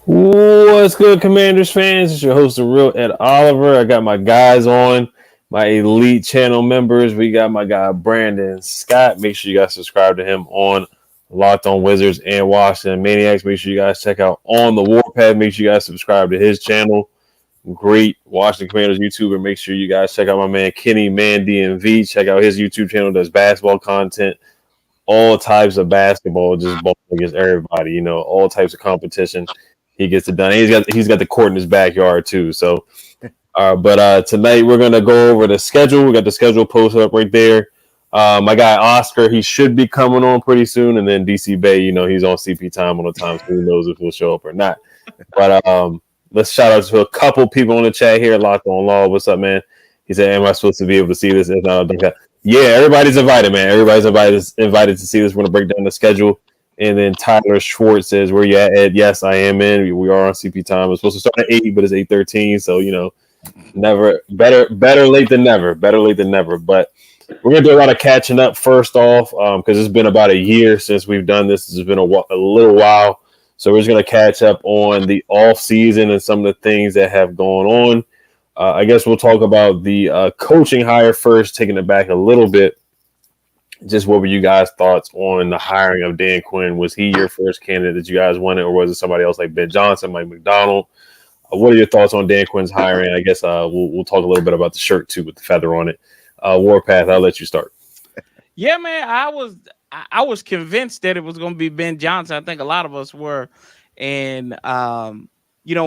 What's good, Commanders fans? It's your host, the real Ed Oliver. I got my guys on, my elite channel members. We got my guy Brandon Scott. Make sure you guys subscribe to him on Locked On Wizards and Washington Maniacs. Make sure you guys check out On the Warpath. Make sure you guys subscribe to his channel. Great Washington Commanders YouTuber. Make sure you guys check out my man Kenny Man DMV. Check out his YouTube channel. Does basketball content, all types of basketball, just ball against everybody. All types of competition. He gets it done. He's got the court in his backyard too. So, but tonight we're gonna go over the schedule. We got the schedule posted up right there. My guy Oscar, he should be coming on pretty soon, and then DC Bay, he's on CP time on the time, so who knows if he'll show up or not. But let's shout out to a couple people in the chat here. Locked On Law, what's up, man? He said, "Am I supposed to be able to see this?" Yeah, everybody's invited, man. Everybody's invited to see this. We're gonna break down the schedule. And then Tyler Schwartz says, "Where you at, Ed?" Yes, I am in. We are on CP time. It's supposed to start at 8, but it's 8:13. So never better late than never. Better late than never. But we're gonna do a lot of catching up first off, because it's been about a year since we've done this. It's been a little while, so we're just gonna catch up on the off season and some of the things that have gone on. I guess we'll talk about the coaching hire first, taking it back a little bit. Just what were you guys' thoughts on the hiring of Dan Quinn? Was he your first candidate that you guys wanted, or was it somebody else like Ben Johnson, Mike McDonald? What are your thoughts on Dan Quinn's hiring? I guess we'll talk a little bit about the shirt too with the feather on it. Warpath, I'll let you start. Yeah, man, I was convinced that it was going to be Ben Johnson. I think a lot of us were, and when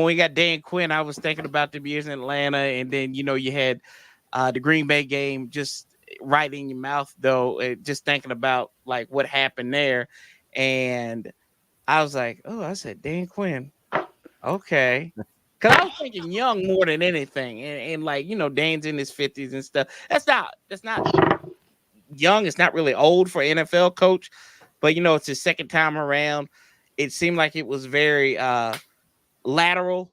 we got Dan Quinn, I was thinking about the years in Atlanta, and then you had the Green Bay game just right in your mouth, though, just thinking about like what happened there. And I was like, I said Dan Quinn, okay, because I was thinking young more than anything, and like Dan's in his 50s and stuff. That's not young. It's not really old for an NFL coach, but it's his second time around. It seemed like it was very lateral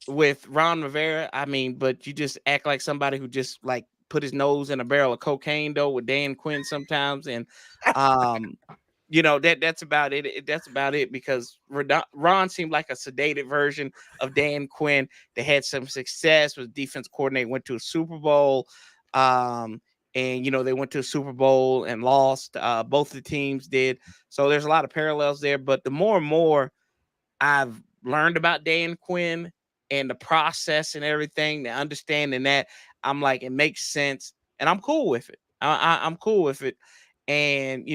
with Ron Rivera. I mean, but you just act like somebody who just like put his nose in a barrel of cocaine, though, with Dan Quinn sometimes. And, that's about it. That's about it, because Ron seemed like a sedated version of Dan Quinn that had some success, was defense coordinator, went to a Super Bowl. And, they went to a Super Bowl and lost. Both the teams did. So there's a lot of parallels there. But the more and more I've learned about Dan Quinn and the process and everything, the understanding that, I'm like, it makes sense, and I'm cool with it. I'm cool with it. And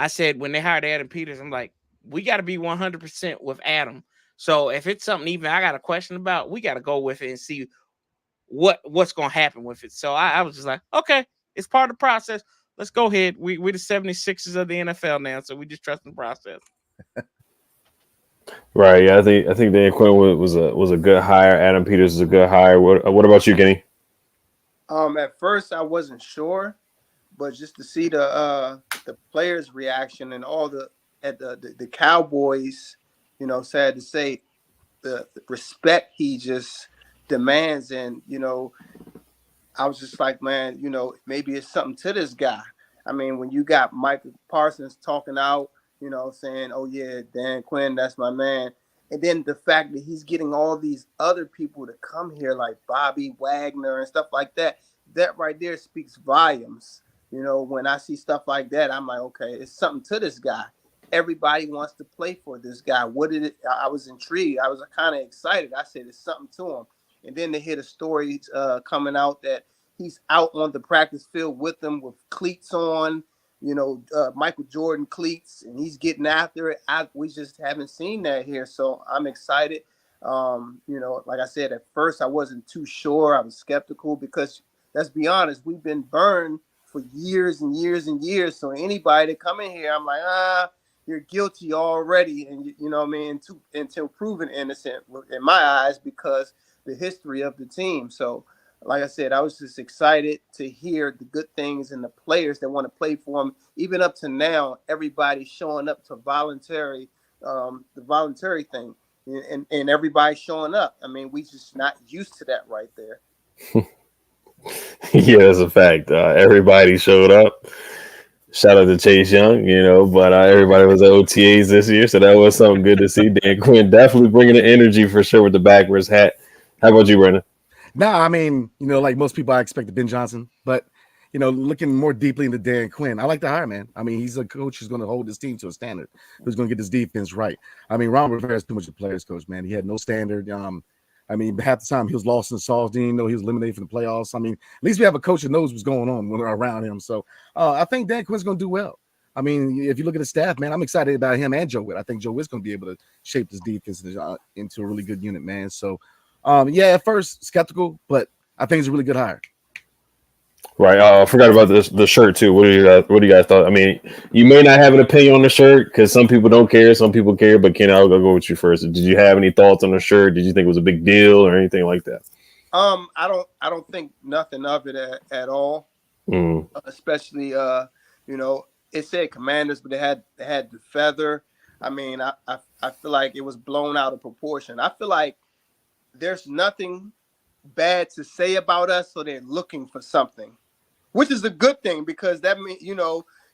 I said when they hired Adam Peters, I'm like, we got to be 100% with Adam. So if it's something even I got a question about, we got to go with it and see what's going to happen with it. So I was just like, okay, it's part of the process. Let's go ahead. We're the 76ers of the NFL now, so we just trust the process. Right. Yeah, I think Dan Quinn was a good hire. Adam Peters is a good hire. What about you, Kenny? At first I wasn't sure, but just to see the players' reaction and all the Cowboys, sad to say, the respect he just demands, and I was just like, man, maybe it's something to this guy. I mean, when you got Michael Parsons talking out, saying, "Oh yeah, Dan Quinn, that's my man," and then the fact that he's getting all these other people to come here, like Bobby Wagner and stuff like that, that right there speaks volumes. When I see stuff like that, I'm like, okay, it's something to this guy. Everybody wants to play for this guy. What did it? I was intrigued. I was kind of excited. I said, it's something to him. And then to hear the stories coming out that he's out on the practice field with them with cleats on, Michael Jordan cleats, and he's getting after it. We just haven't seen that here. So I'm excited. Like I said, at first I wasn't too sure. I was skeptical because, let's be honest, we've been burned for years and years and years. So anybody that come in here, I'm like, you're guilty already. And you know what I mean? Until proven innocent in my eyes, because the history of the team. So like I said, I was just excited to hear the good things and the players that want to play for him. Even up to now, everybody's showing up to the voluntary thing, and everybody's showing up. I mean, we just not used to that right there. Yeah, that's a fact. Everybody showed up. Shout out to Chase Young, but everybody was at OTAs this year, so that was something good to see. Dan Quinn definitely bringing the energy for sure with the backwards hat. How about you, Brandon? No, I mean, like most people, I expected Ben Johnson, but looking more deeply into Dan Quinn, I like the hire, man. I mean, he's a coach who's going to hold his team to a standard, who's going to get his defense right. I mean, Ron Rivera is too much of a players coach, man. He had no standard. I mean, half the time he was lost in the sauce. Didn't even know he was eliminated from the playoffs. I mean, at least we have a coach that knows what's going on when we're around him. So I think Dan Quinn's going to do well. I mean, if you look at the staff, man, I'm excited about him and Joe Witt. I think Joe Witt's going to be able to shape this defense into a really good unit, man. So, at first skeptical, but I think it's a really good hire. Right. I forgot about the shirt too. What do you guys thought? I mean, you may not have an opinion on the shirt because some people don't care, some people care. But Ken, I'll go with you first. Did you have any thoughts on the shirt? Did you think it was a big deal or anything like that? I don't think nothing of it at all. Especially it said Commanders, but they had the feather. I mean, I feel like it was blown out of proportion. I feel like there's nothing bad to say about us, so they're looking for something, which is a good thing because that means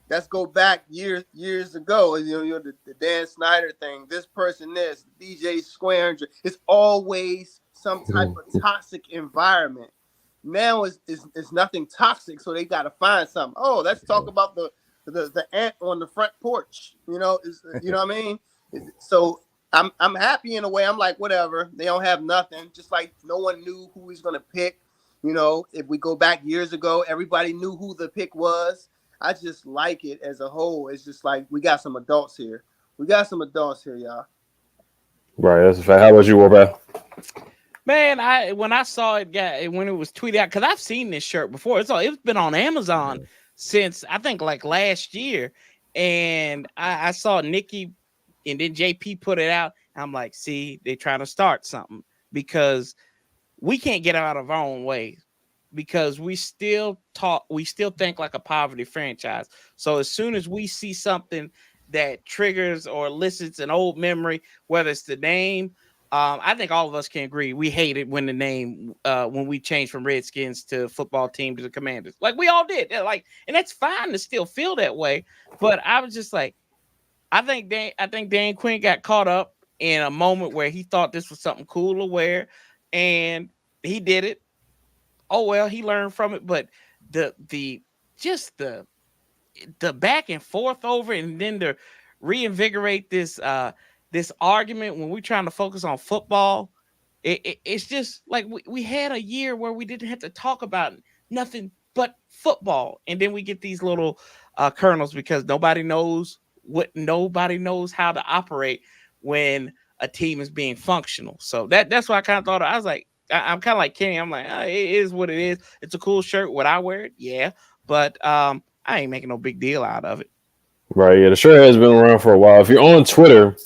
let's go back years ago. The Dan Snyder thing. This person, DJ Square. It's always some type of toxic environment. Now it's nothing toxic, so they got to find something. Oh, let's talk about the ant on the front porch. You know what I mean? So I'm happy in a way. I'm like, whatever. They don't have nothing. Just like no one knew who he's gonna pick. If we go back years ago, everybody knew who the pick was. I just like it as a whole. It's just like we got some adults here. Y'all. Right, that's a fact. How about you, Warpath? Man, when I saw it, when it was tweeted out, because I've seen this shirt before. It's been on Amazon since I think like last year, and I saw Nikki and then JP put it out. I'm like, see, they're trying to start something because we can't get out of our own way because we still think like a poverty franchise. So as soon as we see something that triggers or elicits an old memory, whether it's the name, I think all of us can agree we hate it when the name when we change from Redskins to football team to the Commanders. Like we all did. And that's fine to still feel that way. But I was just like, I think Dan Quinn got caught up in a moment where he thought this was something cool to wear, and he did it. Oh well, he learned from it. But the back and forth over, and then to reinvigorate this argument when we're trying to focus on football, it's just like we had a year where we didn't have to talk about nothing but football, and then we get these little kernels because nobody knows how to operate when a team is being functional. So that's why I kind of thought. I was like, I'm kind of like Kenny. I'm like, it is what it is. It's a cool shirt. Would I wear it? Yeah, but I ain't making no big deal out of it. Right. Yeah, the shirt has been around for a while. If you're on Twitter,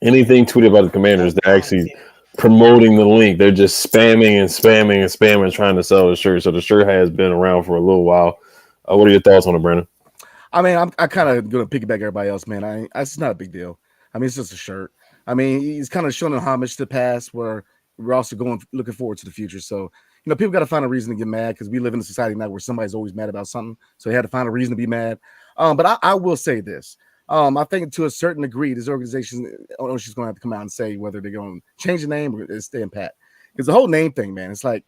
anything tweeted about the Commanders, they're actually promoting the link. They're just spamming, trying to sell the shirt. So the shirt has been around for a little while. What are your thoughts on it, Brandon? I mean, I kind of going to piggyback everybody else, man. It's not a big deal. I mean, it's just a shirt. I mean, he's kind of showing a homage to the past where we're also looking forward to the future. So, people got to find a reason to get mad because we live in a society now where somebody's always mad about something. So they had to find a reason to be mad. But I will say this. I think to a certain degree, this organization, she's going to have to come out and say whether they're going to change the name or stay in pat. Because the whole name thing, man, it's like,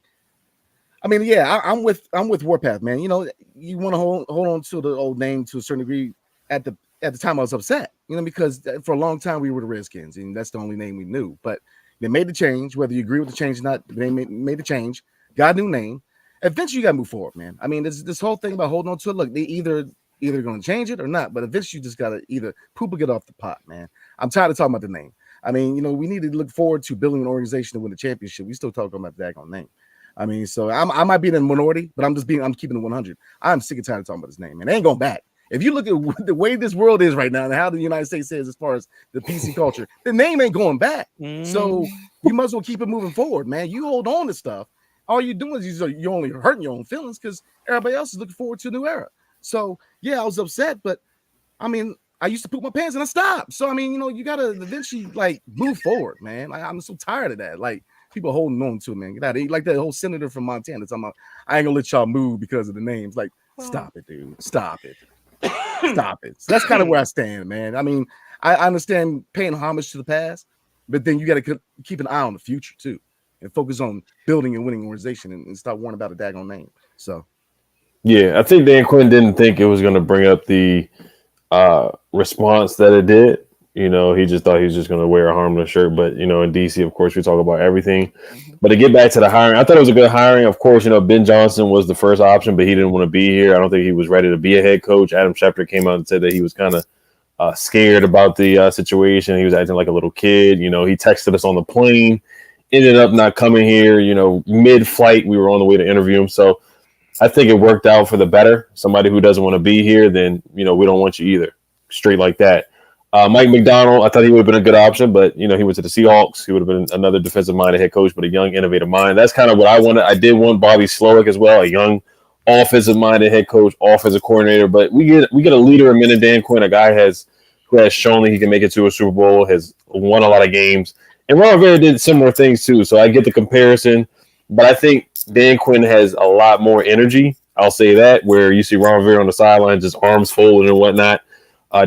I mean, yeah, I'm with Warpath, man. You want to hold on to the old name to a certain degree. At the time, I was upset, because for a long time we were the Redskins, and that's the only name we knew. But they made the change, whether you agree with the change or not. They made the change, got a new name. Eventually, you got to move forward, man. I mean, this whole thing about holding on to it. Look, they either going to change it or not. But eventually, you just got to either poop or get off the pot, man. I'm tired of talking about the name. I mean, we need to look forward to building an organization to win the championship. We still talking about the daggone name. I mean, so I might be in the minority, but I'm keeping it 100. I'm sick and tired of talking about his name, man. They ain't going back. If you look at the way this world is right now and how the United States is as far as the PC culture, the name ain't going back. So you must as well keep it moving forward, man. You hold on to stuff. All you're doing is you're only hurting your own feelings because everybody else is looking forward to a new era. So, yeah, I was upset, but, I mean, I used to poop my pants and I stopped. So, I mean, you got to eventually, move forward, man. I'm so tired of that. People holding on to it, man. Get out of here. Like that whole senator from Montana talking about, I ain't going to let y'all move because of the names. Stop it, dude. Stop it. Stop it. So that's kind of where I stand, man. I mean, I understand paying homage to the past, but then you got to keep an eye on the future too, and focus on building and winning organization, and stop worrying about a daggone name. So, yeah, I think Dan Quinn didn't think it was going to bring up the response that it did. You know, he just thought he was just going to wear a harmless shirt. But, you know, in DC, of course, we talk about everything. But to get back to the hiring, I thought it was a good hiring. Of course, you know, Ben Johnson was the first option, but he didn't want to be here. I don't think he was ready to be a head coach. Adam Schefter came out and said that he was kind of scared about the situation. He was acting like a little kid. You know, he texted us on the plane, ended up not coming here. You know, mid-flight, we were on the way to interview him. So I think it worked out for the better. Somebody who doesn't want to be here, then, you know, we don't want you either. Straight like that. Mike McDonald, I thought he would have been a good option, but, you know, he went to the Seahawks. He would have been another defensive-minded head coach, but a young, innovative mind. That's kind of what I wanted. I did want Bobby Slowick as well, a young, offensive-minded head coach, offensive coordinator. But we get a leader in Dan Quinn, a guy who has shown that he can make it to a Super Bowl, has won a lot of games. And Ron Rivera did similar things too, so I get the comparison. But I think Dan Quinn has a lot more energy. I'll say that, where you see Ron Rivera on the sidelines, just arms folded and whatnot.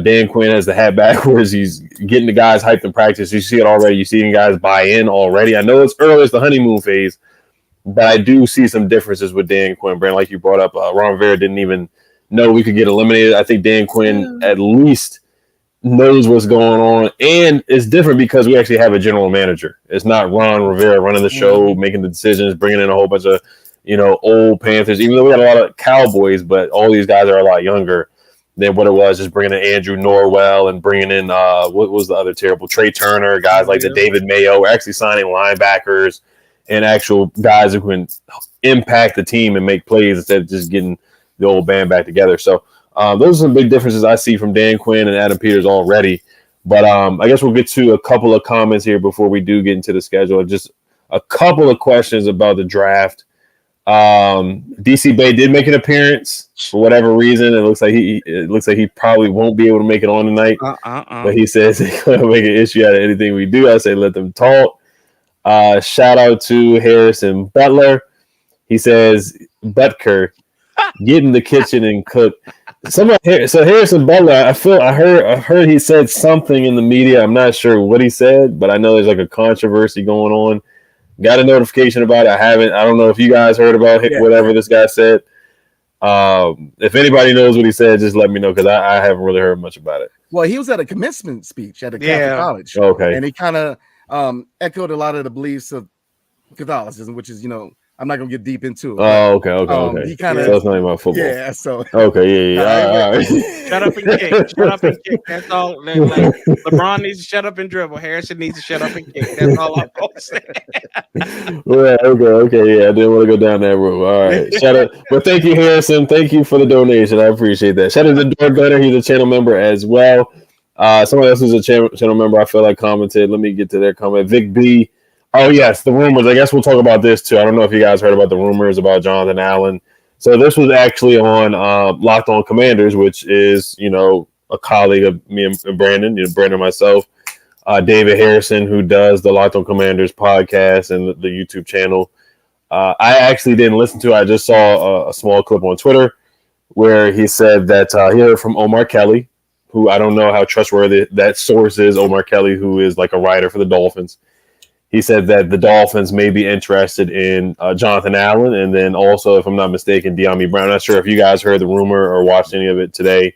Dan Quinn has the hat backwards. He's getting the guys hyped in practice. You see it already. You're seeing guys buy in already. I know it's early, it's the honeymoon phase, but I do see some differences with Dan Quinn. Brand, like you brought up, Ron Rivera didn't even know we could get eliminated. I think Dan Quinn at least knows what's going on, and it's different because we actually have a general manager. It's not Ron Rivera running the show, making the decisions, bringing in a whole bunch of, you know, old Panthers, even though we got a lot of Cowboys, but all these guys are a lot younger than what it was just bringing in Andrew Norwell and bringing in, what was the other terrible, Trey Turner, guys like the David Mayo. We're actually signing linebackers and actual guys who can impact the team and make plays instead of just getting the old band back together. So those are some big differences I see from Dan Quinn and Adam Peters already. But I guess we'll get to a couple of comments here before we do get into the schedule. Just a couple of questions about the draft. DC Bay did make an appearance for whatever reason. It looks like he probably won't be able to make it on tonight. But he says he's going to make an issue out of anything we do. I say let them talk. Shout out to Harrison Butler. He says Butker, get in the kitchen and cook. So Harrison Butler, I heard he said something in the media. I'm not sure what he said, but I know there's like a controversy going on. Got a notification about it. I don't know if you guys heard about whatever this guy said. If anybody knows what he said, just let me know, because I haven't really heard much about it. Well, he was at a commencement speech at a Catholic college. Okay. And he kind of echoed a lot of the beliefs of Catholicism, which is, you know, I'm not gonna get deep into it. Oh, okay. He kind of, so it's not about football. Yeah. So okay, All right. Shut up and kick. Shut up and kick. That's all. Like, LeBron needs to shut up and dribble. Harrison needs to shut up and kick. That's all I'm going to say. Well, okay. Yeah, I didn't want to go down that road. All right. Shout out. Well, thank you, Harrison. Thank you for the donation. I appreciate that. Shout out to Door Gunner. He's a channel member as well. Someone else who's a channel member, I feel like, commented. Let me get to their comment. Vic B. Oh, yes, the rumors. I guess we'll talk about this, too. I don't know if you guys heard about the rumors about Jonathan Allen. So this was actually on Locked On Commanders, which is, you know, a colleague of me and Brandon, Brandon and myself, David Harrison, who does the Locked On Commanders podcast and the YouTube channel. I actually didn't listen to it. I just saw a small clip on Twitter where he said that he heard from Omar Kelly, who I don't know how trustworthy that source is, Omar Kelly, who is like a writer for the Dolphins. He said that the Dolphins may be interested in Jonathan Allen, and then also, if I'm not mistaken, De'Ami Brown. I'm not sure if you guys heard the rumor or watched any of it today.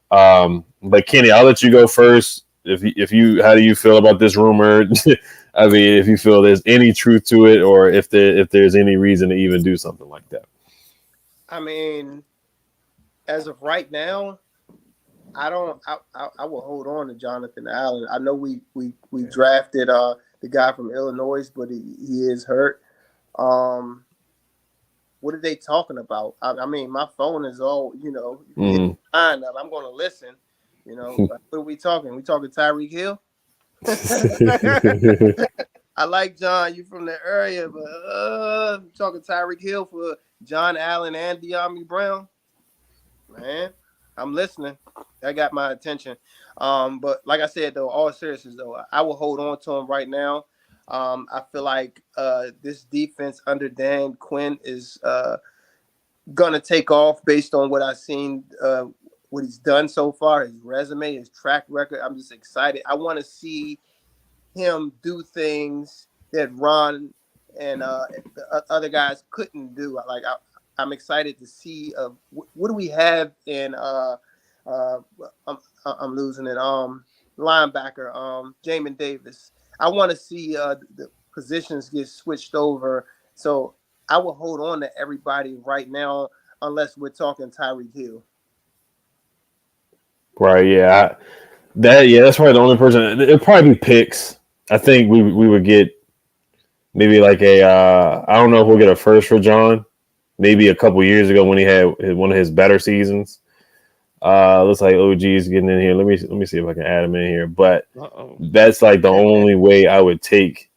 But Kenny, I'll let you go first. If you, how do you feel about this rumor? I mean, if you feel there's any truth to it, or if there's any reason to even do something like that. I mean, as of right now, I will hold on to Jonathan Allen. I know we drafted the guy from Illinois, but he is hurt. What are they talking about? I mean, my phone is all, you know, I'm going to listen. You know, what are we talking? We talking Tyreek Hill? I like John. You from the area, but talking Tyreek Hill for John Allen and De'Ami Brown. Man, I'm listening. That got my attention. But like I said, though, all seriousness, though, I will hold on to him right now. I feel like this defense under Dan Quinn is gonna take off based on what I've seen what he's done so far, his resume, his track record. I'm just excited. I want to see him do things that Ron and the other guys couldn't do. Like I'm excited to see what do we have in I'm losing it. Linebacker, Jamin Davis. I want to see the positions get switched over. So I will hold on to everybody right now, unless we're talking Tyreek Hill. Right? Yeah, that's probably the only person. It'll probably be picks. I think we would get maybe like a I don't know if we'll get a first for John. Maybe a couple years ago when he had one of his better seasons. Looks like OG is getting in here. Let me see if I can add him in here. But that's like the only way I would take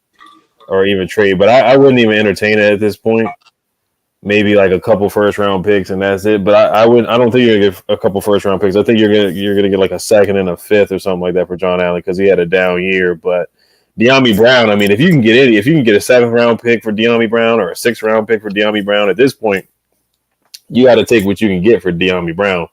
or even trade. But I wouldn't even entertain it at this point. Maybe like a couple first round picks and that's it. But I don't think you're gonna get a couple first round picks. I think you're gonna get like a second and a fifth or something like that for John Allen because he had a down year. But De'Ami Brown, I mean, if you can get a 7th round pick for De'Ami Brown or a 6th round pick for De'Ami Brown at this point, you got to take what you can get for De'Ami Brown.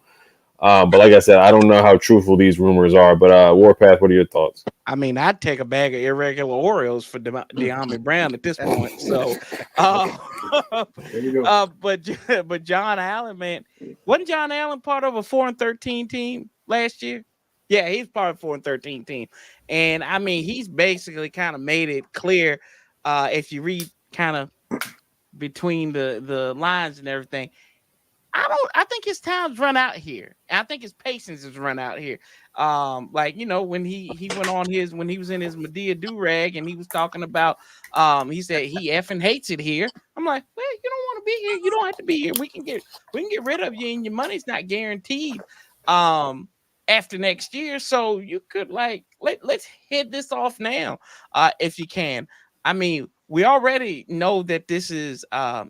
But like I said, I don't know how truthful these rumors are. But Warpath, what are your thoughts? I mean, I'd take a bag of irregular Oreos for De'Ami Brown at this point. So, there you go. But John Allen, man, wasn't John Allen part of a 4-13 team last year? Yeah, he's part of a 4-13 team, and I mean, he's basically kind of made it clear. If you read kind of between the lines and everything. I think his time's run out here. I think his patience has run out here. Like, you know, when he went on when he was in his Medea do-rag and he was talking about he said he effing hates it here. I'm like, well, you don't want to be here. You don't have to be here. We can get rid of you and your money's not guaranteed after next year. So you could let's hit this off now if you can. I mean, we already know that this is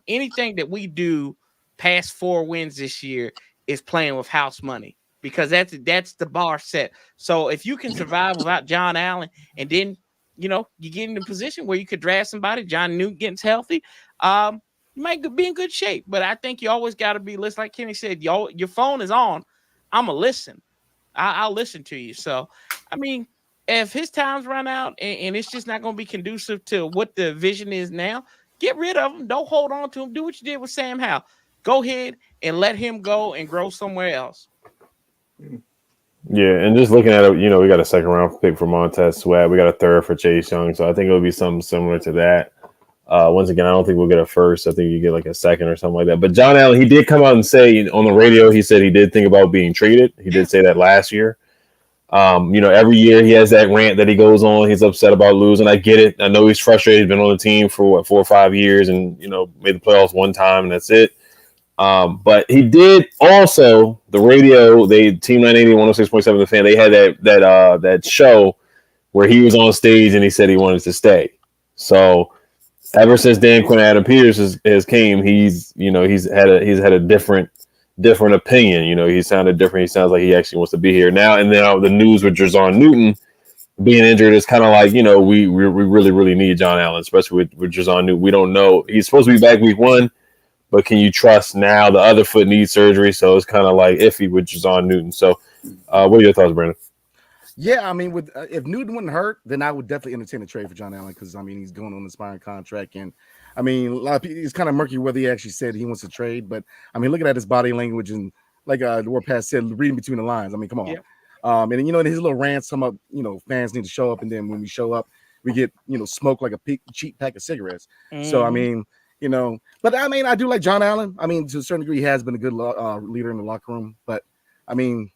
anything that we do past 4 wins this year is playing with house money because that's the bar set. So if you can survive without John Allen and then, you know, you get in a position where you could draft somebody, John Newton gets healthy, you might be in good shape. But I think you always got to be listening. Like Kenny said, your phone is on. I'm going to listen. I'll listen to you. So, I mean, if his time's run out and it's just not going to be conducive to what the vision is now, get rid of him. Don't hold on to him. Do what you did with Sam Howell. Go ahead and let him go and grow somewhere else. Yeah, and just looking at it, you know, we got a 2nd round pick for Montez Sweat. We got a 3rd for Chase Young. So I think it'll be something similar to that. Once again, I don't think we'll get a 1st. I think you get like a 2nd or something like that. But John Allen, he did come out and say on the radio, he said he did think about being traded. He did say that last year. You know, every year he has that rant that he goes on. He's upset about losing. I get it. I know he's frustrated. He's been on the team for 4 or 5 years and, you know, made the playoffs one time and that's it. But he did also the radio. Team 980 106.7 The Fan. They had that show where he was on stage and he said he wanted to stay. So ever since Dan Quinn, Adam Peters has came, he's had a different opinion. You know, he sounded different. He sounds like he actually wants to be here now. And then the news with Jazon Newton being injured is kind of like, you know, we really need John Allen, especially with Jazon Newton. We don't know. He's supposed to be back week 1. But can you trust now? The other foot needs surgery, so it's kind of like iffy with Jazon Newton. So, what are your thoughts, Brandon? Yeah, I mean, with if Newton wouldn't hurt, then I would definitely entertain a trade for John Allen because I mean he's going on an expiring contract, and I mean a lot of people, it's kind of murky whether he actually said he wants to trade. But I mean, looking at his body language and like the Warpath said, reading between the lines. I mean, come on. Yeah. And you know, in his little rants, some of fans need to show up, and then when we show up, we get smoke like a cheap pack of cigarettes. So I mean. You know, but I mean, I do like John Allen. I mean, to a certain degree, he has been a good leader in the locker room. But I mean,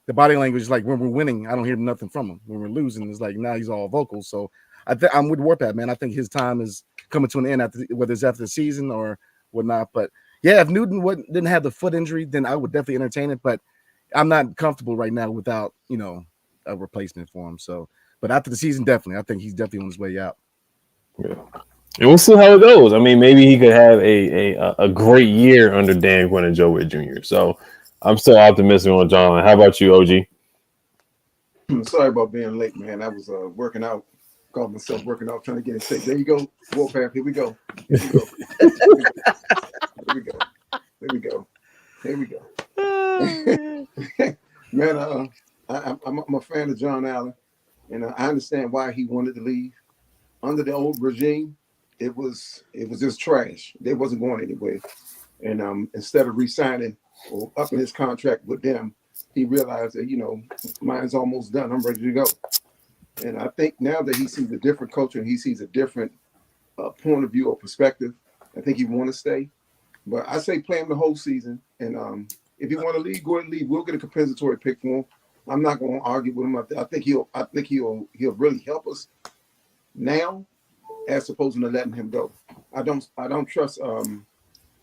the body language is like when we're winning, I don't hear nothing from him. When we're losing, it's like now he's all vocal. So I'm with Warpath, man. I think his time is coming to an end whether it's after the season or whatnot. But yeah, if Newton didn't have the foot injury, then I would definitely entertain it. But I'm not comfortable right now without a replacement for him. So, but after the season, definitely, I think he's definitely on his way out. Yeah. And we'll see how it goes. I mean, maybe he could have a great year under Dan Quinn and Joe Witt Jr. So I'm still optimistic on John. How about you, OG? Sorry about being late, man. I was working out. Called myself working out, trying to get in shape. There you go, Warpath. Here we go. Here we go. Here we go. Here we go. Man, I'm a fan of John Allen, and I understand why he wanted to leave. Under the old regime, it was just trash. They wasn't going anywhere. And instead of re-signing or upping his contract with them, he realized that mine's almost done. I'm ready to go. And I think now that he sees a different culture and he sees a different point of view or perspective, I think he want to stay. But I say play him the whole season. And if you want to leave, go ahead and leave. We'll get a compensatory pick for him. I'm not going to argue with him. I think he'll really help us now, as opposed to letting him go. I don't trust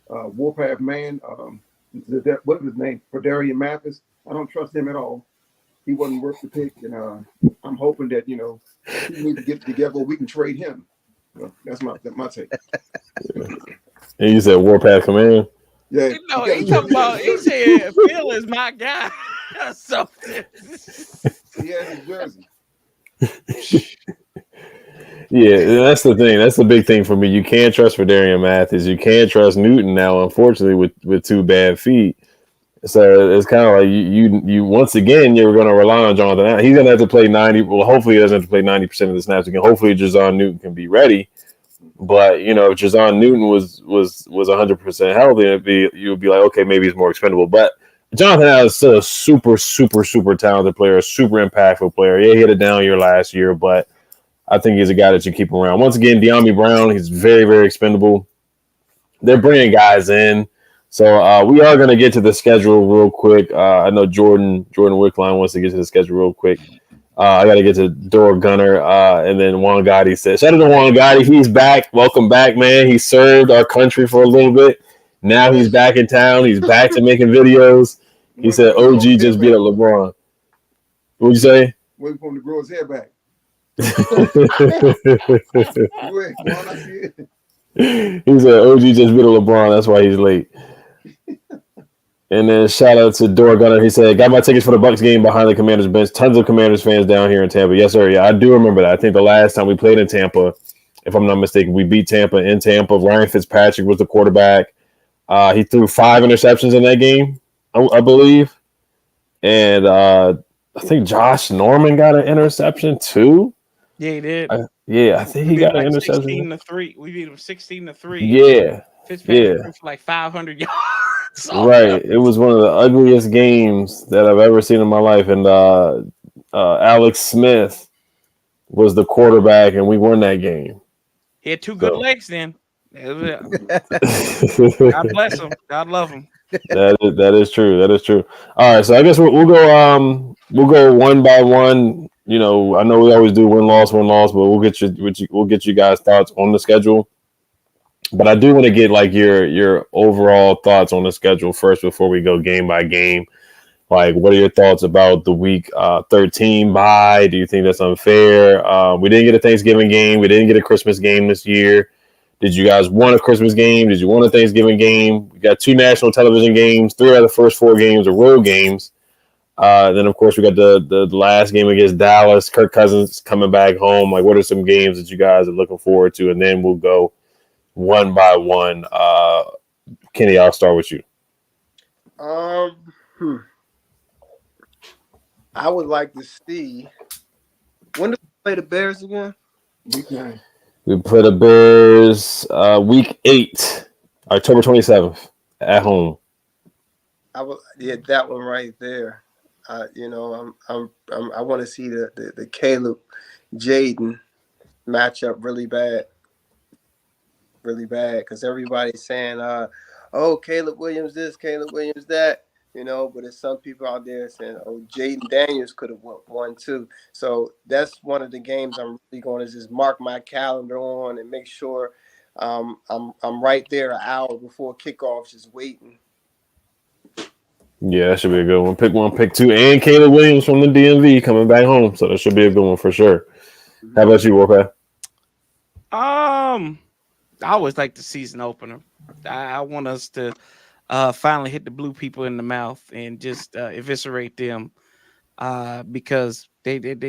Warpath Man. What is his name? Fredarian Mathis. I don't trust him at all. He wasn't worth the pick, and I'm hoping that he needs to get together. We can trade him. So that's my take. And you said Warpath Command. Yeah, No, he talking about. He said Phil is my guy. So he has his jersey. Yeah, that's the thing. That's the big thing for me. You can't trust Fredarian Mathis. You can't trust Newton now, unfortunately, with 2 bad feet. So it's kind of like you once again you're going to rely on Jonathan Allen. He's going to have to play 90. Well, hopefully he doesn't have to play 90% of the snaps again. Hopefully Jazon Newton can be ready. But if Jazon Newton was 100% healthy, you would be like, okay, maybe he's more expendable. But Jonathan Allen is still a super, super, super talented player, a super impactful player. Yeah, he hit a down year last year, but I think he's a guy that you keep around. Once again, De'Ami Brown, he's very, very expendable. They're bringing guys in. So we are going to get to the schedule real quick. I know Jordan Wickline wants to get to the schedule real quick. I got to get to Dora Gunner. And then Juan Gotti said, shout out to Juan Gotti. He's back. Welcome back, man. He served our country for a little bit. Now he's back in town. He's back to making videos. He said OG just beat up LeBron. What'd you say? Waiting for him to grow his hair back. He said OG just beat LeBron. That's why he's late. And then shout out to Dora Gunner. He said, got my tickets for the Bucks game behind the Commanders bench. Tons of Commanders fans down here in Tampa. Yes, sir. Yeah, I do remember that. I think the last time we played in Tampa, if I'm not mistaken, we beat Tampa in Tampa. Ryan Fitzpatrick was the quarterback. He threw 5 interceptions in that game, I believe. And I think Josh Norman got an interception too. Yeah, he did. I think he got an interception. 16-3. We beat him 16-3. Yeah. Fitzpatrick threw for like 500 yards. Right. It was one of the ugliest games that I've ever seen in my life. And Alex Smith was the quarterback, and we won that game. He had 2 good legs then. God bless him. God love him. That is true. That is true. All right, so I guess we'll go one by one. I know we always do win loss, but we'll get you guys thoughts on the schedule. But I do want to get like your overall thoughts on the schedule first before we go game by game. Like, what are your thoughts about the week 13 bye? Do you think that's unfair? We didn't get a Thanksgiving game. We didn't get a Christmas game this year. Did you guys want a Christmas game? Did you want a Thanksgiving game? We got 2 national television games. 3 out of the first 4 games are road games. Then, of course, we got the last game against Dallas. Kirk Cousins coming back home. Like, what are some games that you guys are looking forward to? And then we'll go one by one. Kenny, I'll start with you. I would like to see. When do we play the Bears again? Week 9. We play the Bears week 8, October 27th at home. That one right there. I want to see the Caleb Jaden matchup really bad, because everybody's saying, Caleb Williams this, Caleb Williams that. But there's some people out there saying, Jaden Daniels could have won too. So that's one of the games I'm really going to just mark my calendar on and make sure I'm right there an hour before kickoff, just waiting. Yeah, that should be a good one. Pick 1, pick 2, and Caleb Williams from the DMV coming back home. So that should be a good one for sure. How about you, Warpath? I always like the season opener. I want us to finally hit the blue people in the mouth and just eviscerate them because they've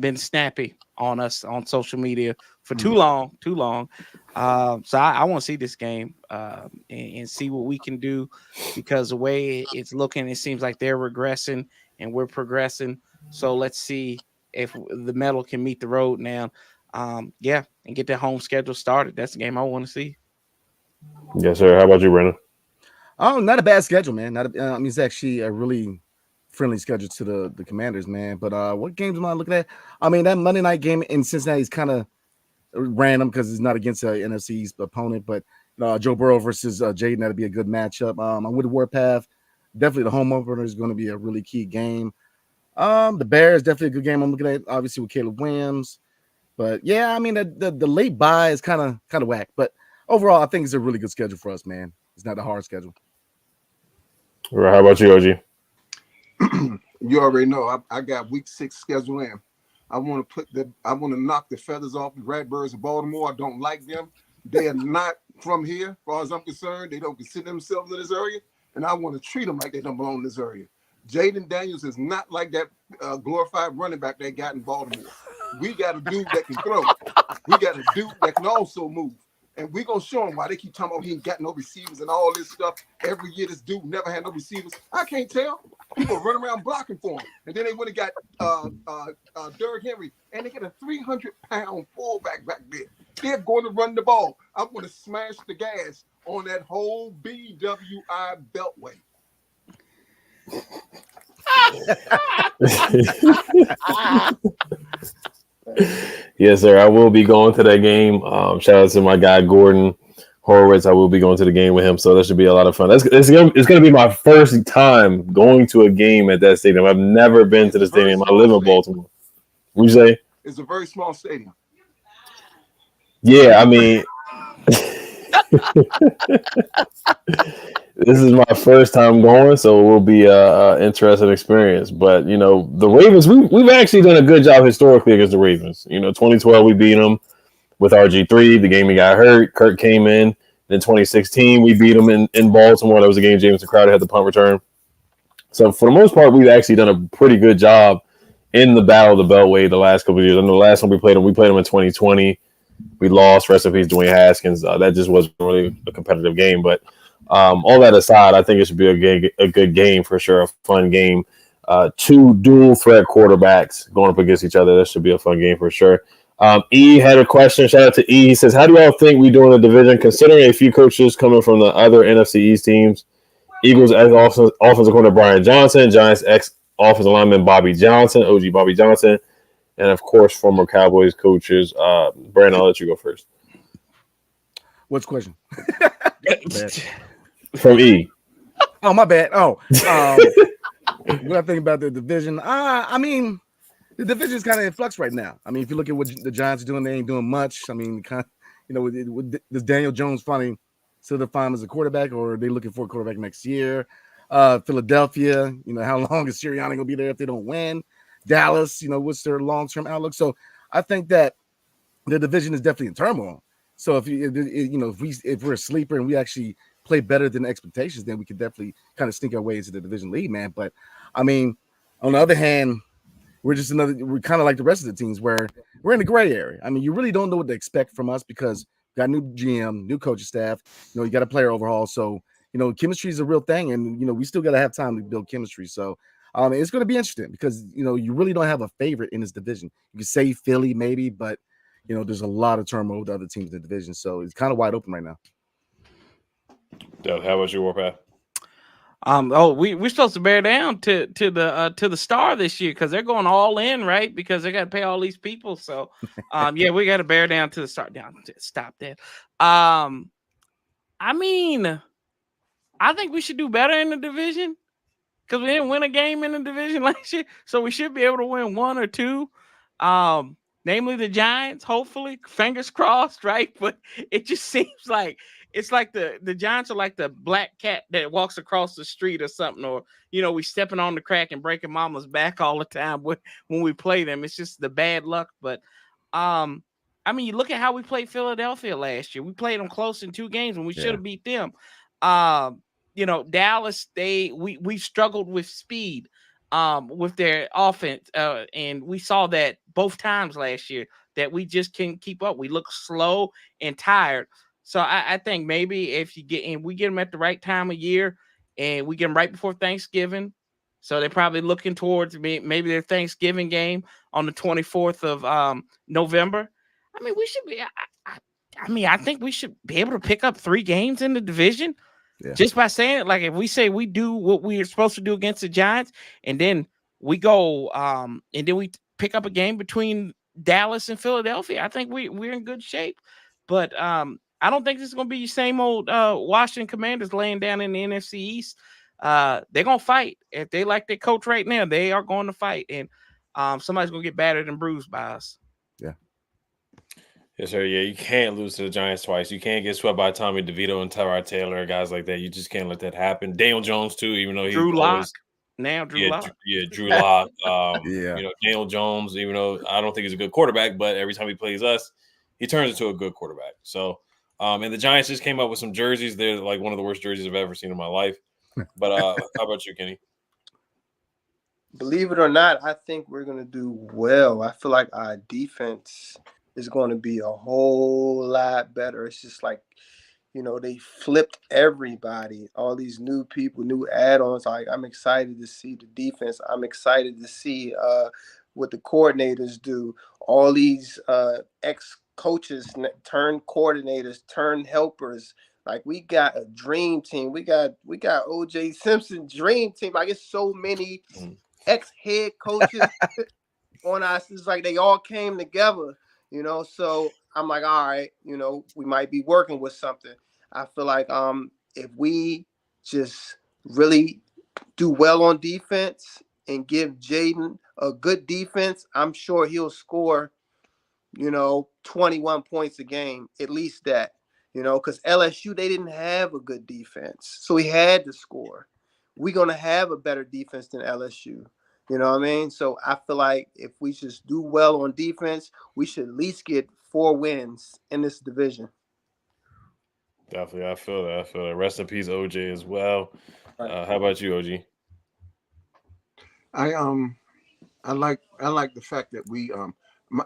been snappy on us on social media for too long. So I want to see this game and see what we can do, because the way it's looking, it seems like they're regressing and we're progressing. So let's see if the metal can meet the road now. Yeah, and get that home schedule started. That's the game I want to see. Yes, sir. How about you, Brandon? Oh, not a bad schedule, man. I mean, it's actually a really friendly schedule to the Commanders, man. But what games am I looking at? I mean, that Monday night game in Cincinnati is kind of random because it's not against an NFC East opponent. But Joe Burrow versus Jaden, that'd be a good matchup. I'm with Warpath. Definitely the home opener is going to be a really key game. The Bears, definitely a good game I'm looking at, obviously with Caleb Williams. But yeah, I mean, the late bye is kind of whack. But overall, I think it's a really good schedule for us, man. It's not a hard schedule. Right, how about you, OG? You already know I got week 6 schedule in. I want to knock the feathers off the Ratbirds of Baltimore. I don't like them. They are not from here, as far as I'm concerned. They don't consider themselves in this area, and I want to treat them like they don't belong in this area. Jaden Daniels is not like that glorified running back they got in Baltimore. We got a dude that can throw. We got a dude that can also move. And we're going to show them why they keep talking about he ain't got no receivers and all this stuff. Every year this dude never had no receivers. I can't tell. People run around blocking for him. And then they went and got Derrick Henry. And they get a 300-pound fullback back there. They're going to run the ball. I'm going to smash the gas on that whole BWI beltway. Yes, sir. I will be going to that game. Shout out to my guy Gordon Horowitz. I will be going to the game with him, so that should be a lot of fun. It's going to be my first time going to a game at that stadium. I've never been to the stadium. I live in Baltimore. What you say? It's a very small stadium. Yeah, I mean, this is my first time going, so it will be an interesting experience. But, the Ravens, we've actually done a good job historically against the Ravens. 2012, we beat them with RG3. The game he got hurt. Kirk came in. Then 2016, we beat them in Baltimore. That was a game Jameson Crowder had the punt return. So, for the most part, we've actually done a pretty good job in the Battle of the Beltway the last couple of years. I know the last time we played them in 2020. We lost. Rest in peace, Dwayne Haskins. That just wasn't really a competitive game. But all that aside, I think it should be a good game for sure, a fun game. 2 dual threat quarterbacks going up against each other. That should be a fun game for sure. E had a question. Shout out to E. He says, how do y'all think we do in the division, considering a few coaches coming from the other NFC East teams? Eagles offensive coordinator Brian Johnson, Giants ex-offensive lineman Bobby Johnson, OG Bobby Johnson, and, of course, former Cowboys coaches. Brandon, I'll let you go first. What's the question? From E. Oh, my bad. Oh, what I think about the division? I mean, the division is kind of in flux right now. I mean, if you look at what the Giants are doing, they ain't doing much. I mean, does Daniel Jones finally solidify him as a quarterback, or are they looking for a quarterback next year? Philadelphia, how long is Sirianni going to be there if they don't win? Dallas, what's their long-term outlook? So I think that the division is definitely in turmoil. So if we're a sleeper and we actually play better than expectations, then we could definitely kind of sneak our way into the division lead, man. But I mean, on the other hand, we're kind of like the rest of the teams where we're in the gray area. I mean, you really don't know what to expect from us because we got new GM, new coaching staff, you got a player overhaul. So, chemistry is a real thing, and we still got to have time to build chemistry. So it's going to be interesting because, you really don't have a favorite in this division. You can say Philly maybe, but, there's a lot of turmoil with other teams in the division. So it's kind of wide open right now. Doug, how about you, Warpath? We're supposed to bear down to the Star this year because they're going all in, right? Because they got to pay all these people. So, yeah, we got to bear down to the Star. Down, stop that. I mean, I think we should do better in the division because we didn't win a game in the division last year, so we should be able to win 1 or 2. Namely the Giants, hopefully, fingers crossed, right? But it just seems like it's like the Giants are like the black cat that walks across the street or something, or we stepping on the crack and breaking mama's back all the time when we play them. It's just the bad luck. But I mean, you look at how we played Philadelphia last year. We played them close in 2 games and we should have beat them. Dallas, we struggled with speed. With their offense, and we saw that both times last year that we just can't keep up. We look slow and tired. So I think maybe if we get them at the right time of year and we get them right before Thanksgiving, So they're probably looking towards maybe their Thanksgiving game on the 24th of November. I mean, we should be. I think we should be able to pick up 3 games in the division just by saying it. Like if we say we do what we are supposed to do against the Giants, and then we go, and then we pick up a game between Dallas and Philadelphia, I think we're in good shape. But I don't think this is going to be the same old Washington Commanders laying down in the NFC East. They're going to fight. If they like their coach right now, they are going to fight. And somebody's going to get battered and bruised by us. Yeah. Yes, sir. Yeah, you can't lose to the Giants twice. You can't get swept by Tommy DeVito and Tyrod Taylor, guys like that. You just can't let that happen. Daniel Jones, too, even though Drew Lock. Drew Lock. Drew Lock. Yeah. You know, Daniel Jones, even though I don't think he's a good quarterback, but every time he plays us, he turns into a good quarterback. So, and the Giants just came up with some jerseys. They're like one of the worst jerseys I've ever seen in my life. But how about you, Kenny? Believe it or not, I think we're going to do well. I feel like our defense is going to be a whole lot better. It's just like, you know, they flipped everybody, all these new people, new add-ons. Like, I'm excited to see the defense. I'm excited to see what the coordinators do. All these ex-coaches turn coordinators, turn helpers. Like, we got a dream team. We got O.J. Simpson dream team. Like, it's so many ex-head coaches on us. It's like they all came together, you know. So I'm like, all right, you know, we might be working with something. I feel like if we just really do well on defense and give Jaden a good defense, I'm sure he'll score, you know, 21 points a game, at least that, you know, because LSU, they didn't have a good defense. So he had to score. We're going to have a better defense than LSU. You know what I mean? So I feel like if we just do well on defense, we should at least get 4 wins in this division. Definitely, I feel that. Rest in peace, OJ, as well. How about you, OG? I like the fact that we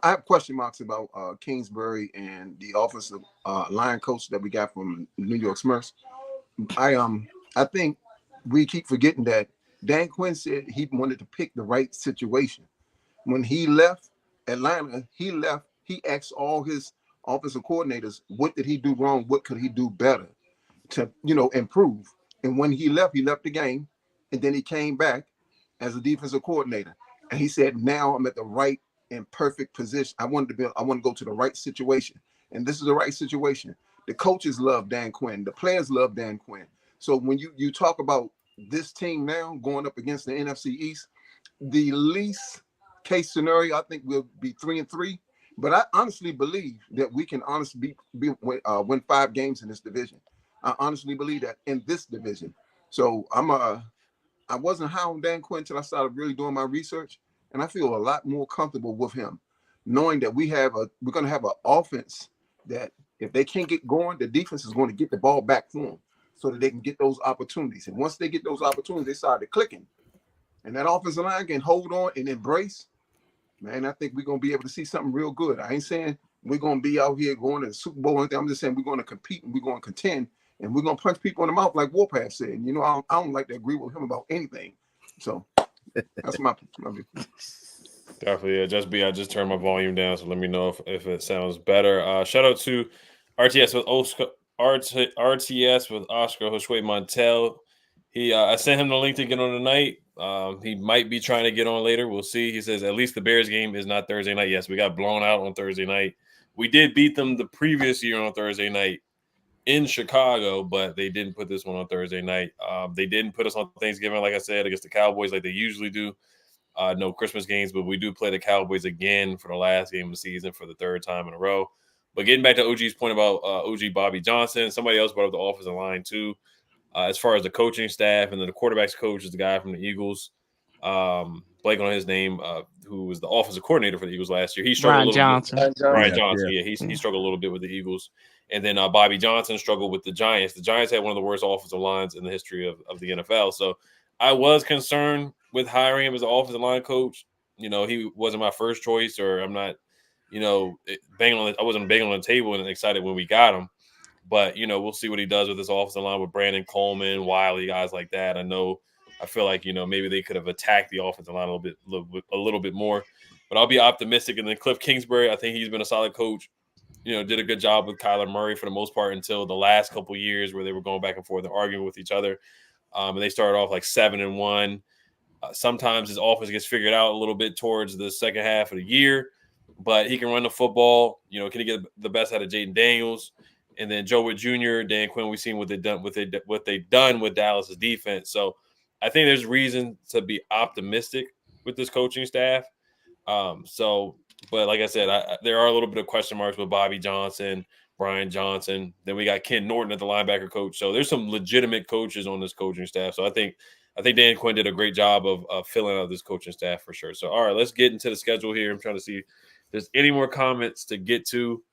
I have question marks about Kingsbury and the offensive line coach that we got from New York Smurfs. I think we keep forgetting that Dan Quinn said he wanted to pick the right situation. When he left Atlanta, he asked all his offensive coordinators, what did he do wrong? What could he do better to, you know, improve? And when he left the game, and then he came back as a defensive coordinator. And he said, now I'm at the right and perfect position. I want to go to the right situation. And this is the right situation. The coaches love Dan Quinn. The players love Dan Quinn. So when you talk about this team now going up against the NFC East, the least case scenario, I think we'll be 3-3. But I honestly believe that we can honestly win 5 games in this division. I honestly believe that in this division. So I wasn't high on Dan Quinn until I started really doing my research, and I feel a lot more comfortable with him, knowing that we're going to have an offense that if they can't get going, the defense is going to get the ball back for them so that they can get those opportunities. And once they get those opportunities, they started clicking. And that offensive line can hold on and embrace. Man, I think we're going to be able to see something real good. I ain't saying we're going to be out here going to the Super Bowl or anything. I'm just saying we're going to compete and we're going to contend. And we're going to punch people in the mouth like Warpath said. You know, I don't like to agree with him about anything. So that's my view. Definitely, yeah. I just turned my volume down, so let me know if it sounds better. Shout out to RTS with Oscar Josue Montel. I sent him the link to get on tonight. He might be trying to get on later. We'll see. He says at least the Bears game is not Thursday night. Yes, we got blown out on Thursday night. We did beat them the previous year on Thursday night in Chicago, but they didn't put this one on Thursday night. They didn't put us on Thanksgiving, like I said, against the Cowboys like they usually do. No Christmas games, but we do play the Cowboys again for the last game of the season for the 3rd time in a row. But getting back to OG's point about OG Bobby Johnson, somebody else brought up the offensive line too. As far as the coaching staff, and then the quarterback's coach is the guy from the Eagles. Blank on his name, who was the offensive coordinator for the Eagles last year. He struggled Ryan a little bit. Ryan Johnson. Yeah, he struggled a little bit with the Eagles. And then Bobby Johnson struggled with the Giants. The Giants had one of the worst offensive lines in the history of the NFL. So I was concerned with hiring him as an offensive line coach. You know, he wasn't my first choice, or I'm not, you know, I wasn't banging on the table and excited when we got him. But, you know, we'll see what he does with this offensive line with Brandon Coleman, Wiley, guys like that. I know I feel like, maybe they could have attacked the offensive line a little bit more. But I'll be optimistic. And then Cliff Kingsbury, I think he's been a solid coach. Did a good job with Kyler Murray for the most part until the last couple of years where they were going back and forth and arguing with each other. And they started off like 7-1. Sometimes his offense gets figured out a little bit towards the second half of the year, but he can run the football. Can he get the best out of Jaden Daniels? And then Joe Witt Jr., Dan Quinn, we've seen what they've done with Dallas's defense. So I think there's reason to be optimistic with this coaching staff. But like I said, there are a little bit of question marks with Bobby Johnson, Brian Johnson. Then we got Ken Norton at the linebacker coach. So there's some legitimate coaches on this coaching staff. So I think Dan Quinn did a great job of filling out this coaching staff for sure. So, all right, let's get into the schedule here. I'm trying to see if there's any more comments to get to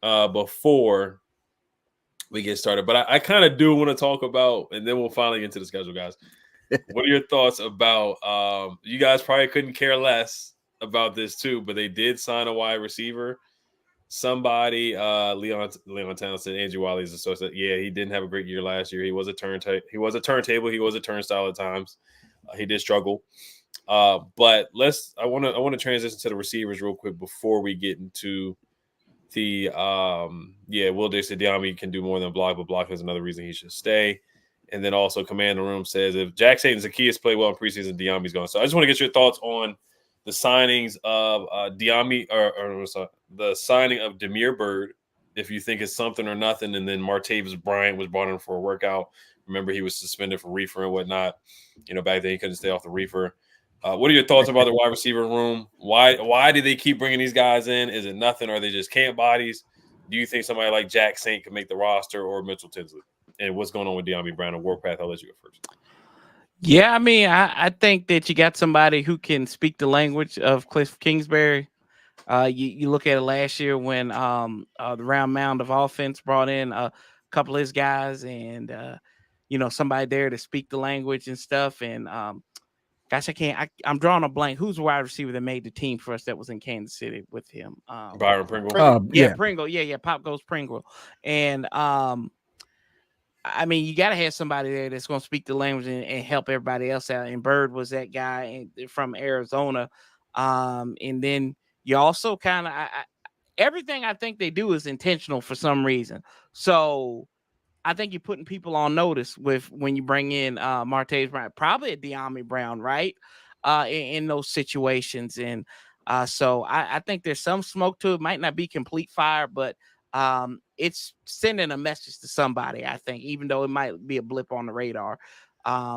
before we get started. But I kind of do want to talk about, and then we'll finally get into the schedule, guys. What are your thoughts about you guys probably couldn't care less about this too, but they did sign a wide receiver. Somebody, Leon Townsend, Andrew Wiley's associate. Yeah, he didn't have a great year last year. He was a turntable. He was a turnstile at times. He did struggle. But I want to transition to the receivers real quick before we get into the Will Dixon Diami can do more than block, but block is another reason he should stay. And then also Command the Room says if Jack Satan's Zacchaeus play well in preseason, Diami's gone. So I just want to get your thoughts on the signings of Diami or the signing of Demir Bird, if you think it's something or nothing, and then Martavis Bryant was brought in for a workout. Remember, he was suspended for reefer and whatnot. Back then he couldn't stay off the reefer. What are your thoughts about the wide receiver room? Why do they keep bringing these guys in? Is it nothing? Or are they just camp bodies? Do you think somebody like Jack Saint can make the roster or Mitchell Tinsley? And what's going on with Diami Brown and Warpath? I'll let you go first. Yeah, I mean, I think that you got somebody who can speak the language of Cliff Kingsbury. You look at it last year when the round mound of offense brought in a couple of his guys and, somebody there to speak the language and stuff. And, gosh, I'm drawing a blank. Who's the wide receiver that made the team for us that was in Kansas City with him? Byron Pringle. Pringle. Yeah. Pop goes Pringle. And, I mean, you got to have somebody there that's going to speak the language and help everybody else out. And Bird was that guy from Arizona. And then you also kind of everything I think they do is intentional for some reason. So I think you're putting people on notice when you bring in Martavis Bryant, probably a Diami Brown, right? In those situations. And so I think there's some smoke to it. Might not be complete fire, but it's sending a message to somebody, I think, even though it might be a blip on the radar,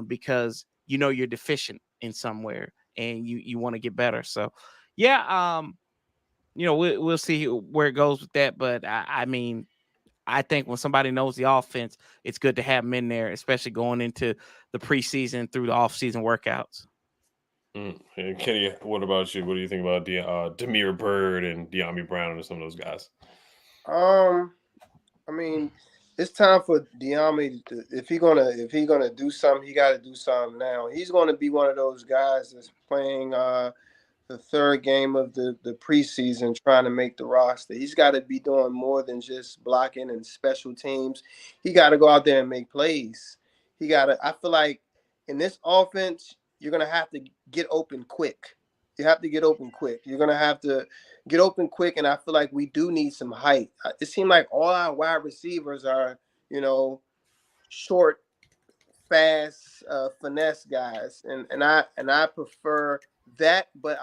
because you're deficient in somewhere and you want to get better. So yeah, we'll see where it goes with that. But I mean, I think when somebody knows the offense, it's good to have them in there, especially going into the preseason through the offseason workouts. And Kenny, what about you? What do you think about Demir Bird and Diami Brown and some of those guys? I mean, it's time for Diami. If he gonna do something, he got to do something now. He's going to be one of those guys that's playing the third game of the preseason, trying to make the roster. He's got to be doing more than just blocking and special teams. He got to go out there and make plays. I feel like in this offense, you're gonna have to get open quick. You have to get open quick. You're going to have to get open quick, and I feel like we do need some height. It seems like all our wide receivers are, short, fast, finesse guys, and I prefer that. But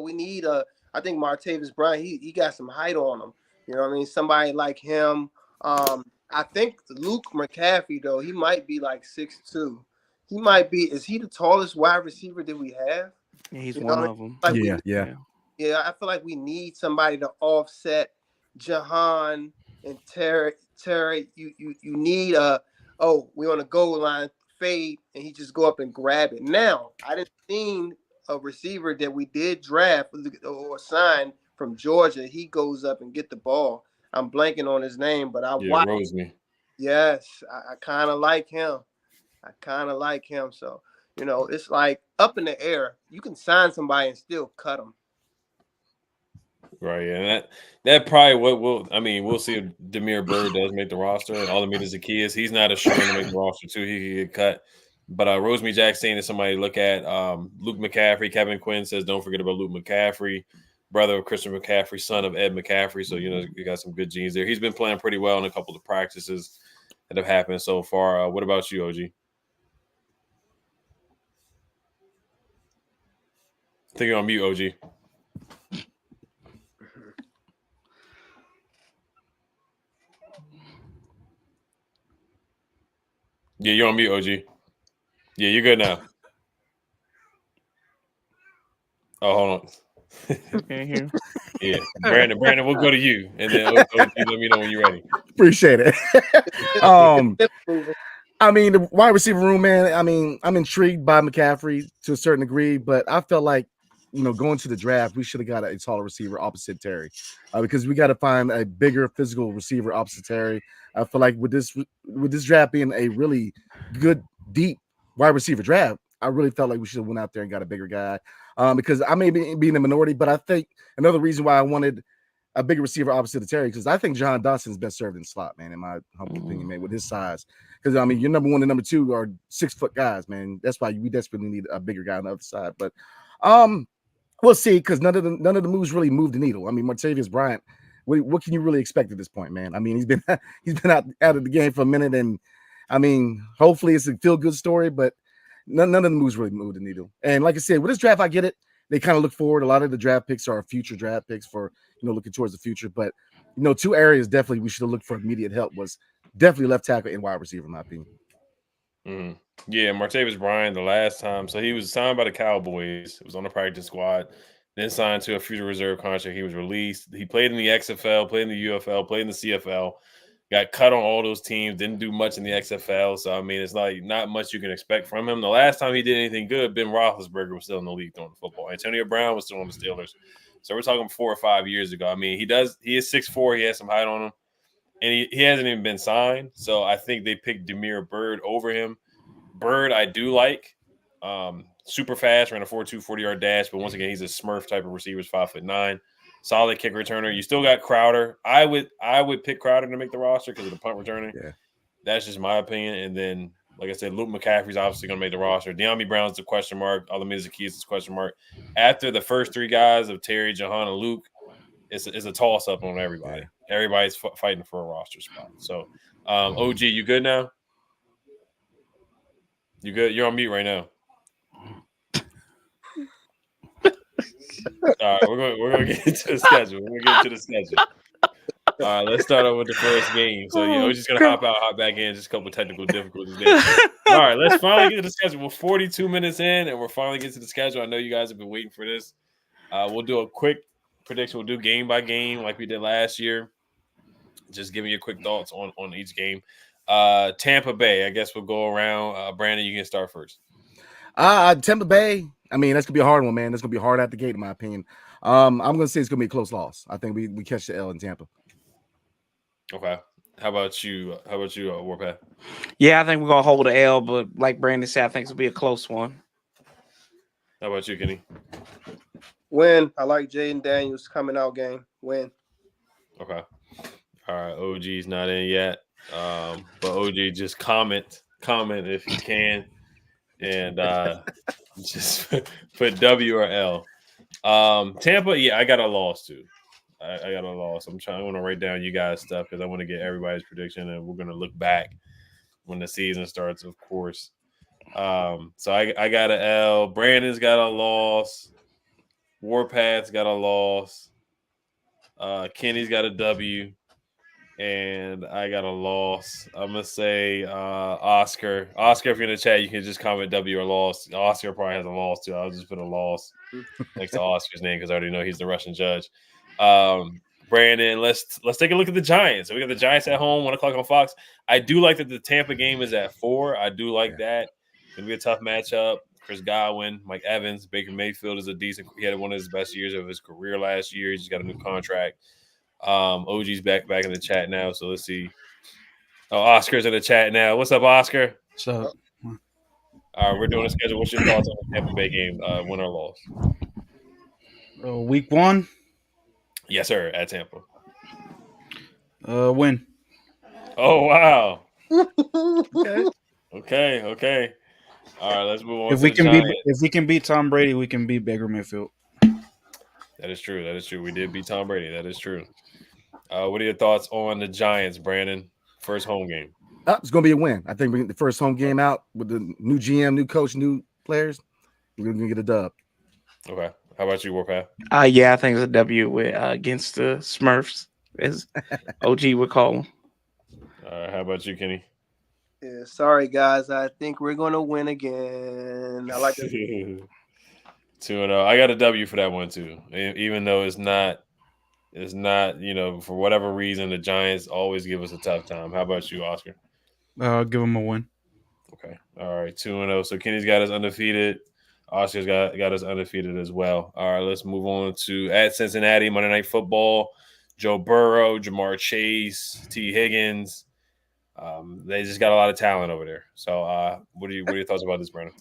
we need I think Martavis Bryant, he got some height on him. You know what I mean? Somebody like him. I think Luke McCaffrey, though, he might be like 6'2". He might be. Is he the tallest wide receiver that we have? Yeah, he's one of them. Like Yeah. I feel like we need somebody to offset Jahan and Terry. You need we on a goal line fade, and he just go up and grab it. Now, I didn't seen a receiver that we did draft or sign from Georgia. He goes up and get the ball. I'm blanking on his name, but watched. Rosemary. Yes, I kind of like him. So, it's like up in the air. You can sign somebody and still cut them. Right, and that probably we'll see if Demir Bird does make the roster. And all the Zacchaeus, he's not a sure to make the roster too. He could get cut. But Rosemary Jackson is somebody to look at. Luke McCaffrey, Kevin Quinn says, don't forget about Luke McCaffrey, brother of Christian McCaffrey, son of Ed McCaffrey. So, you got some good genes there. He's been playing pretty well in a couple of practices that have happened so far. What about you, OG? I think you're on mute, OG. Yeah, you're on mute, OG. Yeah, you're good now. Oh, hold on. Okay, here. Yeah, Brandon, we'll go to you, and then OG, let me know when you're ready. Appreciate it. I mean, the wide receiver room, man. I mean, I'm intrigued by McCaffrey to a certain degree, but I felt like, going to the draft, we should have got a taller receiver opposite Terry, because we got to find a bigger physical receiver opposite Terry. I feel like with this draft being a really good, deep wide receiver draft, I really felt like we should have went out there and got a bigger guy. Because I may be in the minority, but I think another reason why I wanted a bigger receiver opposite of Terry, because I think John Dawson's best served in the slot, man, in my humble opinion, man, with his size. Because I mean, your number one and number two are 6 foot guys, man. That's why we desperately need a bigger guy on the other side. But we'll see, because none of the moves really moved the needle. I mean, Martavius Bryant, what can you really expect at this point, man? I mean, he's been out of the game for a minute, and I mean, hopefully it's a feel good story, but none of the moves really moved the needle. And like I said, with this draft, I get it. They kind of look forward. A lot of the draft picks are future draft picks for looking towards the future. But 2 areas definitely we should have looked for immediate help was definitely left tackle and wide receiver, in my opinion. Mm-hmm. Yeah, Martavius Bryant, the last time, so he was signed by the Cowboys. It was on the practice squad, then signed to a future reserve contract. He was released. He played in the XFL, played in the UFL, played in the CFL. Got cut on all those teams. Didn't do much in the XFL. So I mean, it's not much you can expect from him. The last time he did anything good, Ben Roethlisberger was still in the league throwing football. Antonio Brown was still on the Steelers. So we're talking 4 or 5 years ago. I mean, he is 6'4". He has some height on him, and he hasn't even been signed. So I think they picked Demir Bird over him. Bird, I do like. Super fast, ran a 4.2 40-yard dash. But once again, he's a Smurf type of receiver, 5'9". Solid kick returner. You still got Crowder. I would pick Crowder to make the roster because of the punt returning. Yeah. That's just my opinion. And then, like I said, Luke McCaffrey's obviously going to make the roster. De'Ami Brown's a question mark. Alameda Zaccheaus is a question mark. After the first 3 guys of Terry, Jahan, and Luke, it's a toss-up on everybody. Yeah. Everybody's fighting for a roster spot. So, OG, you good now? You good? You're on mute right now. All right, we're gonna get into the schedule. All right, let's start off with the first game. So we're just gonna hop back in. Just a couple of technical difficulties there. All right, let's finally get to the schedule. We're 42 minutes in, and we're finally getting to the schedule. I know you guys have been waiting for this. We'll do a quick prediction. We'll do game by game like we did last year. Just giving you quick thoughts on each game. Tampa Bay. I guess we'll go around. Brandon, you can start first. Tampa Bay. I mean, that's gonna be a hard one, man. That's gonna be hard out the gate, in my opinion. I'm gonna say it's gonna be a close loss. I think we catch the L in Tampa. Okay. How about you, Warpath? Yeah, I think we're gonna hold the L, but like Brandon said, I think it's gonna be a close one. How about you, Kenny? Win. I like Jaden Daniels coming out game. Win. Okay. All right. OG's not in yet. But OG, just comment if you can. And just put W or L. Tampa, yeah, I got a loss too. I got a loss. I want to write down you guys' stuff because I want to get everybody's prediction, and we're going to look back when the season starts, of course. So I got an L. Brandon's got a loss. Warpath's got a loss. Kenny's got a W. And I got a loss. I'm going to say Oscar. Oscar, if you're in the chat, you can just comment W or loss. Oscar probably has a loss, too. I'll just put a loss next to Oscar's name because I already know he's the Russian judge. Brandon, let's take a look at the Giants. So we got the Giants at home, 1 o'clock on Fox. I do like that the Tampa game is at 4. I do like that. It's going to be a tough matchup. Chris Godwin, Mike Evans, Baker Mayfield is he had one of his best years of his career last year. He just got a new contract. OG's back in the chat now, so let's see. Oh, Oscar's in the chat now. What's up, Oscar? What's up? All right, we're doing a schedule. What's your thoughts on the Tampa Bay game, win or loss? Week 1? Yes, sir, at Tampa. Win. Oh, wow. Okay. Okay. All right, let's move on If to we the can beat Giants. if we can beat Tom Brady, we can beat Baker Mayfield. That is true. That is true. We did beat Tom Brady. That is true. What are your thoughts on the Giants, Brandon? First home game. It's going to be a win. I think we get the first home game out with the new GM, new coach, new players. We're going to get a dub. Okay. How about you, Warpath? Yeah, I think it's a W with against the Smurfs, as OG would call them. All right. How about you, Kenny? Yeah, sorry guys. I think we're gonna win again. I like that. 2-0. I got a W for that one too. Even though it's not, for whatever reason, the Giants always give us a tough time. How about you, Oscar? I'll give him a win. Okay. All right. 2-0. So Kenny's got us undefeated. Oscar's got us undefeated as well. All right. Let's move on to at Cincinnati, Monday Night Football. Joe Burrow, Jamar Chase, T. Higgins. They just got a lot of talent over there. So what are your thoughts about this, Brandon?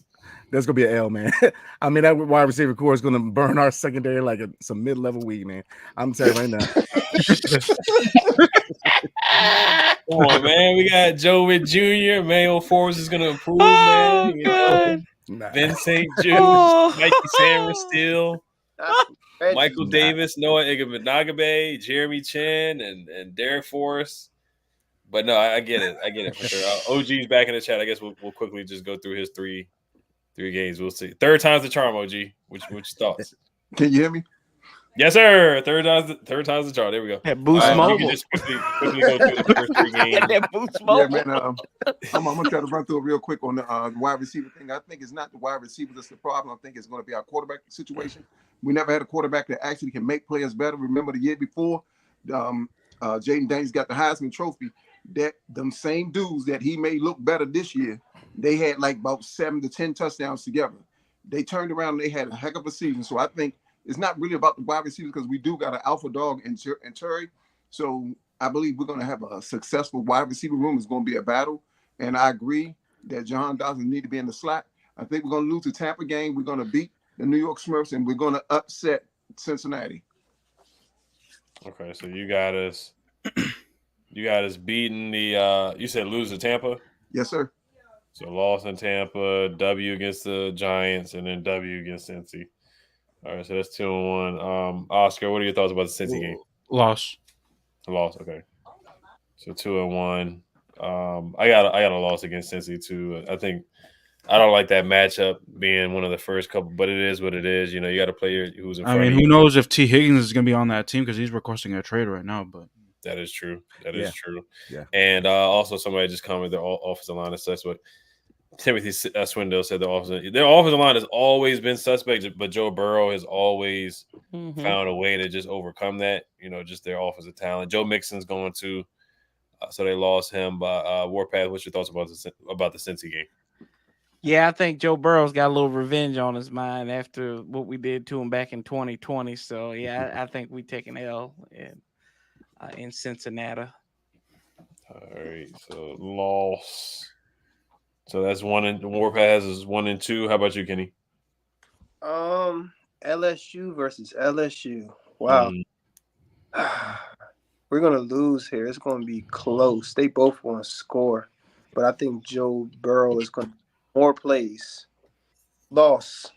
That's going to be an L, man. I mean, that wide receiver core is going to burn our secondary like some mid-level weed, man. I'm telling you right now. Come on, man. We got Joe Witt Jr. Emmanuel Forbes is going to improve, Oh, man. God. Nah. Vincent Juice, Oh. Mikey Sanders still, Reggie. Michael Davis, Noah Iguodala, Jeremy Chin, and Derek Forrest. But no, I get it for sure. OG's back in the chat. I guess we'll quickly just go through his three games. We'll see. Third time's the charm, OG. Which thoughts? Can you hear me? Yes, sir. Third time's the charm. There we go. That Boost You Mobile. can just quickly go through the first three games. That Boost Yeah, Mobile. man. I'm gonna try to run through it real quick on the wide receiver thing. I think it's not the wide receiver that's the problem. I think it's going to be our quarterback situation. We never had a quarterback that actually can make players better. Remember the year before, Jaden Daniels got the Heisman Trophy. That them same dudes that he made look better this year, they had like about 7 to 10 touchdowns together. They turned around and they had a heck of a season. So I think it's not really about the wide receivers because we do got an alpha dog in Terry. So I believe we're going to have a successful wide receiver room. It's going to be a battle. And I agree that John doesn't need to be in the slot. I think we're going to lose the Tampa game. We're going to beat the New York Smurfs and we're going to upset Cincinnati. Okay, so you got us beating the you said lose to Tampa? Yes, sir. So loss in Tampa, W against the Giants, and then W against Cincy. All right, so that's 2-1. Oscar, what are your thoughts about the Cincy game? Loss. Loss, okay. So 2-1. I got a loss against Cincy too. I don't like that matchup being one of the first couple, but it is what it is. You know, you got a player who's in front of you. Who knows if T. Higgins is going to be on that team because he's requesting a trade right now. But that is true. That is true. Yeah. And also somebody just commented their offensive line is suspect. Timothy Swindell said their offensive line has always been suspect, but Joe Burrow has always found a way to just overcome that. You know, just their offensive talent. Joe Mixon's going to, so they lost him. But Warpath, what's your thoughts about the Cincy game? Yeah, I think Joe Burrow's got a little revenge on his mind after what we did to him back in 2020. So, yeah, I think we take an L in Cincinnati. All right, so loss. So that's Warpath is 1-2. How about you, Kenny? LSU versus LSU. Wow. We're gonna lose here. It's gonna be close. They both want to score, but I think Joe Burrow is gonna more plays. Loss.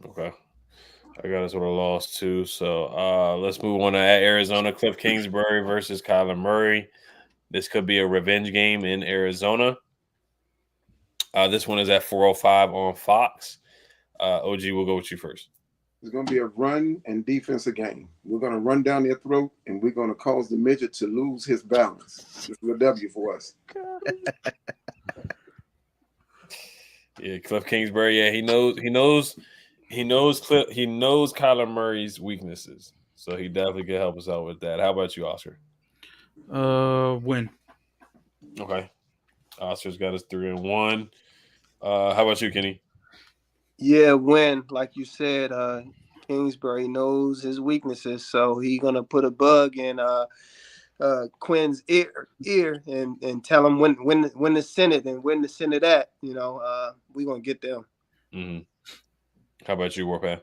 Okay. I got us with a loss too. So let's move on to Arizona. Cliff Kingsbury versus Kyler Murray. This could be a revenge game in Arizona. This one is at 4:05 on Fox. OG, we'll go with you first. It's going to be a run and defensive game. We're going to run down their throat, and we're going to cause the midget to lose his balance. This is a W for us. Yeah, Cliff Kingsbury. Yeah, he knows Kyler Murray's weaknesses, so he definitely could help us out with that. How about you, Oscar? Win. Okay, Oscar's got us 3-1. How about you, Kenny? Yeah, win. Like you said, Kingsbury knows his weaknesses, so he's gonna put a bug in Quinn's ear and tell him when to send it and when to send it at. You know, we're gonna get them. Mm-hmm. How about you, Warpath?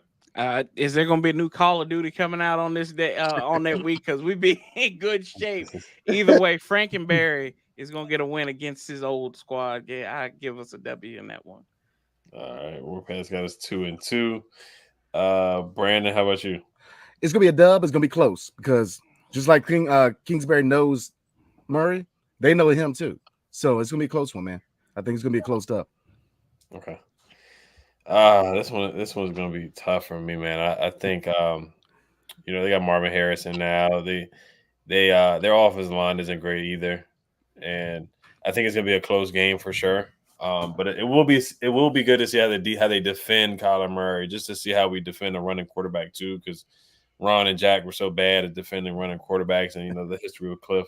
Is there going to be a new Call of Duty coming out on this day on that week? Because we be in good shape. Either way, Frankenberry is going to get a win against his old squad. Yeah, I give us a W in that one. All right, Warpath's got us 2-2. Brandon, how about you? It's gonna be a dub. It's gonna be close because just like Kingsbury knows Murray, they know him too. So it's gonna be a close one, man. I think it's gonna be a close dub. Okay. This one's gonna be tough for me, man. I think they got Marvin Harrison now. Their offensive line isn't great either, and I think it's gonna be a close game for sure. But it will be good to see how they defend Kyler Murray, just to see how we defend a running quarterback too, because Ron and Jack were so bad at defending running quarterbacks, and the history with Cliff.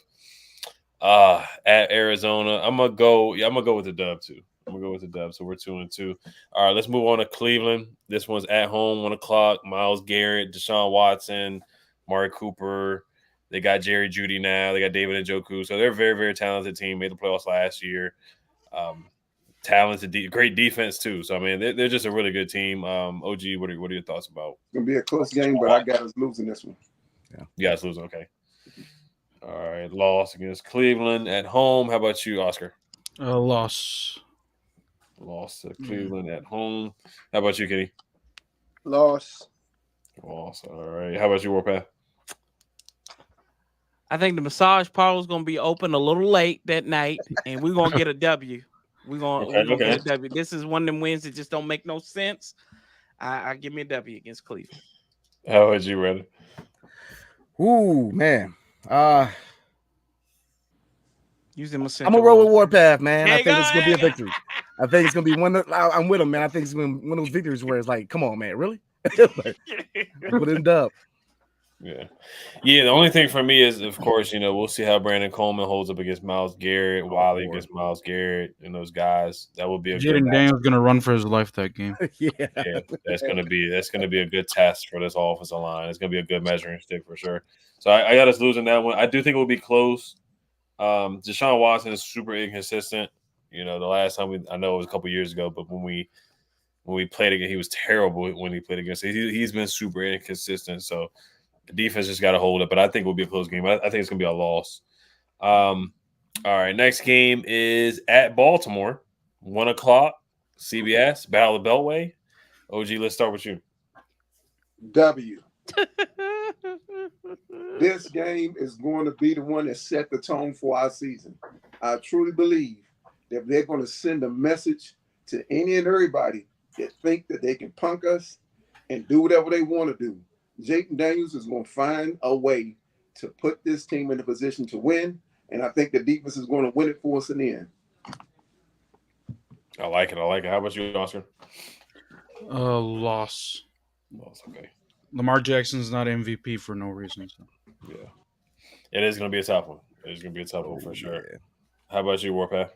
At Arizona, I'm gonna go with the dub too. I'm gonna go with the dub. So we're 2-2. All right, let's move on to Cleveland. This one's at home, 1:00. Myles Garrett, Deshaun Watson, Mari Cooper. They got Jerry Jeudy now. They got David Njoku. So they're a very, very talented team. Made the playoffs last year. Talented, great defense too. So I mean, they're just a really good team. OG, what are your thoughts about? It's gonna be a close game, but I got us losing this one. Yeah, you guys losing. Okay. All right, loss against Cleveland at home. How about you, Oscar? Loss. Loss to Cleveland at home. How about you, Kenny? Loss. Loss. All right. How about you, Warpath? I think the massage parlor is going to be open a little late that night, and we're going to get a W. We're going to get a W. This is one of them wins that just don't make no sense. I give me a W against Cleveland. How about you, Brandon? Ooh, man. Using my I'm gonna roll with Warpath, man. There I you think go. it's gonna be a victory. I think it's gonna be I'm with him, man. I think it's gonna be one of those victories where it's like, come on, man, really? Put it in dub. Yeah. The only thing for me is, of course, we'll see how Brandon Coleman holds up against Myles Garrett, Wiley against Myles Garrett, and those guys. That would be a good Jaden Daniels gonna run for his life that game. Yeah, that's gonna be a good test for this offensive line. It's gonna be a good measuring stick for sure. So I got us losing that one. I do think it will be close. Deshaun Watson is super inconsistent. The last time I know it was a couple years ago, but when we played again, he was terrible when he played against. He's been super inconsistent. So the defense just got to hold it. But I think it will be a close game. I think it's gonna be a loss. All right, next game is at Baltimore, 1:00, CBS, Battle of the Beltway. OG, let's start with you. W. This game is going to be the one that set the tone for our season. I truly believe that they're going to send a message to any and everybody that think that they can punk us and do whatever they want to do. Jaden Daniels is going to find a way to put this team in a position to win, and I think the defense is going to win it for us in the end. I like it. How about you, Oscar? Loss. Loss. Okay. Lamar Jackson's not MVP for no reason. So. Yeah. It is going to be a tough one. It's going to be a tough one for sure. Yeah. How about you, Warpath?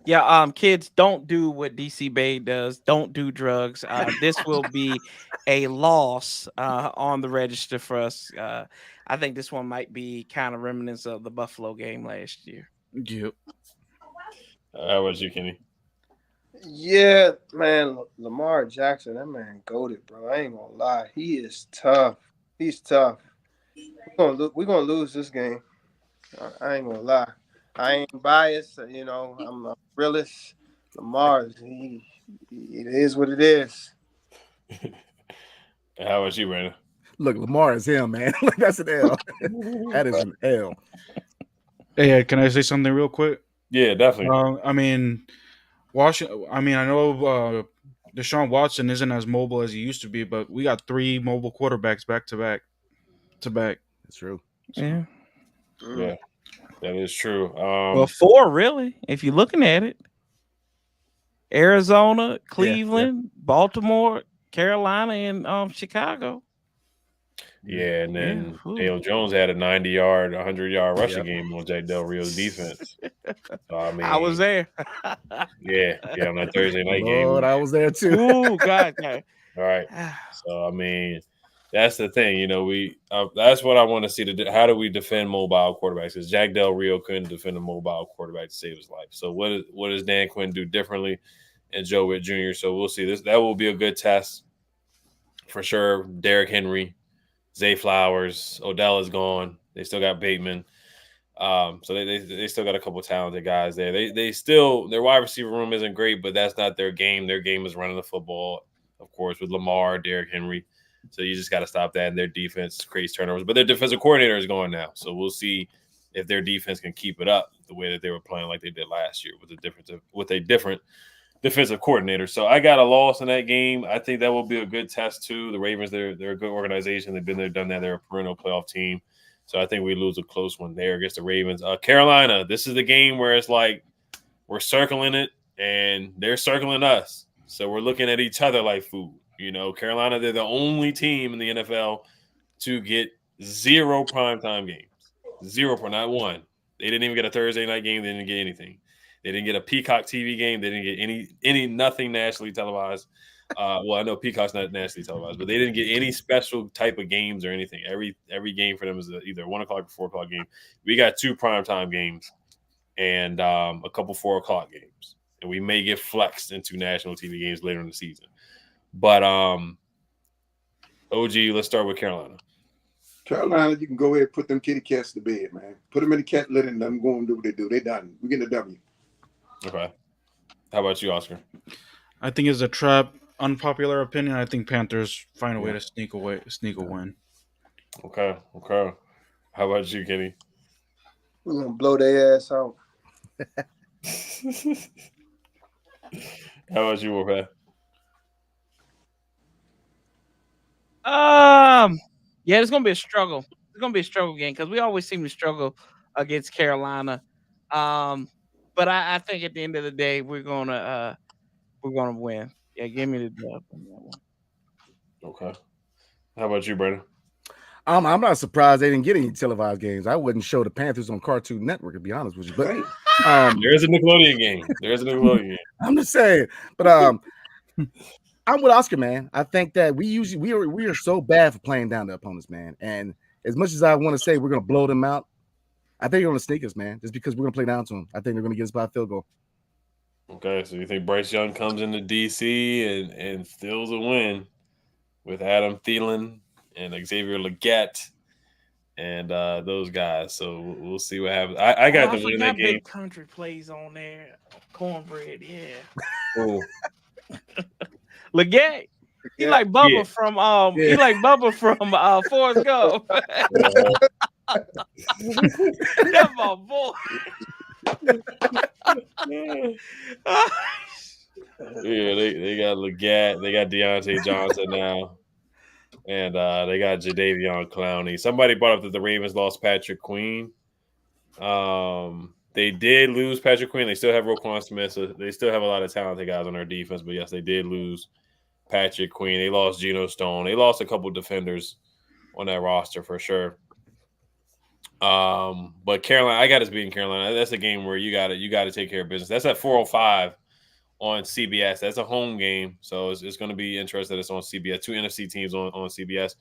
Yeah, kids, don't do what DC Bay does. Don't do drugs. This will be a loss on the register for us. I think this one might be kind of reminiscent of the Buffalo game last year. Yep. How about you, Kenny? Yeah, man, Lamar Jackson, that man goated, bro. I ain't gonna lie. He is tough. He's tough. We're gonna lose this game. I ain't gonna lie. I ain't biased, I'm a realist. Lamar, it is what it is. How about you, Brandon? Look, Lamar is him, man. That's an L. That is an L. Hey, can I say something real quick? Yeah, definitely. I mean, I know Deshaun Watson isn't as mobile as he used to be, but we got 3 mobile quarterbacks back to back. That's true. Yeah. Yeah, that is true. Well, 4 really, if you're looking at it. Arizona, Cleveland, Baltimore, Carolina, and Chicago. Yeah, and then Dale Jones had a 90-yard, 100-yard rushing game on Jack Del Rio's defense. So, I was there. yeah, on that Thursday night game. Lord, I was there too. Ooh, God. All right. So, that's the thing. That's what I want to see. How do we defend mobile quarterbacks? Because Jack Del Rio couldn't defend a mobile quarterback to save his life. So, what does Dan Quinn do differently? And Joe Witt Jr. So, we'll see. That will be a good test for sure. Derrick Henry. Zay Flowers, Odell is gone. They still got Bateman. So they still got a couple talented guys there. They still their wide receiver room isn't great, but that's not their game. Their game is running the football, of course, with Lamar, Derrick Henry. So you just got to stop that. And their defense creates turnovers, but their defensive coordinator is going now. So we'll see if their defense can keep it up the way that they were playing like they did last year with a different defensive coordinator. So I got a loss in that game. I think that will be a good test too. The Ravens, they're a good organization. They've been there, done that. They're a perennial playoff team. So I think we lose a close one there against the Ravens. Carolina, this is the game where it's like we're circling it and they're circling us. So we're looking at each other like food. Carolina, they're the only team in the NFL to get 0 primetime games. 0, not one. They didn't even get a Thursday night game. They didn't get anything. They didn't get a Peacock TV game. They didn't get nothing nationally televised. Well, I know Peacock's not nationally televised, but they didn't get any special type of games or anything. Every game for them is either 1 o'clock or 4 o'clock game. We got 2 primetime games and a couple 4 o'clock games, and we may get flexed into national TV games later in the season. But OG, let's start with Carolina. Carolina, you can go ahead and put them kitty cats to bed, man. Put them in the cat litter and let them go and do what they do. They done. We getting a W. Okay. How about you, Oscar? I think it's a trap. Unpopular opinion. I think Panthers find a way to sneak a win. Okay. How about you, Kenny? We're gonna blow their ass out. How about you, Warpath? Yeah, it's gonna be a struggle. It's gonna be a struggle game because we always seem to struggle against Carolina. But I think at the end of the day, we're gonna win. Yeah, give me the dub on that one. Okay. How about you, Brandon? I'm not surprised they didn't get any televised games. I wouldn't show the Panthers on Cartoon Network, to be honest with you. But there's a Nickelodeon game. I'm just saying. But I'm with Oscar, man. I think that we are so bad for playing down the opponents, man. And as much as I want to say we're gonna blow them out, I think they're gonna sneak us, man. Just because we're gonna play down to them. I think they're gonna get us by a field goal. Okay, so you think Bryce Young comes into DC and steals a win with Adam Thielen and Xavier Legette and those guys. So we'll see what happens. I got the win in that game. Big country plays on there. Cornbread, yeah. Oh. Legette. He like Bubba from he like Bubba from Forrest Gump. That's my boy. Yeah, they got Legette, they got Deontay Johnson now, and they got Jadeveon Clowney. Somebody brought up that the Ravens lost Patrick Queen. They did lose Patrick Queen. They still have Roquan Smith, so they still have a lot of talented guys on their defense. But yes, they did lose Patrick Queen. They lost Geno Stone. They lost a couple defenders on that roster for sure. But Carolina, I got us beating Carolina. That's a game where you got to take care of business. That's at 4:05 on CBS. That's a home game, so it's going to be interesting. It's on CBS. 2 NFC teams on CBS,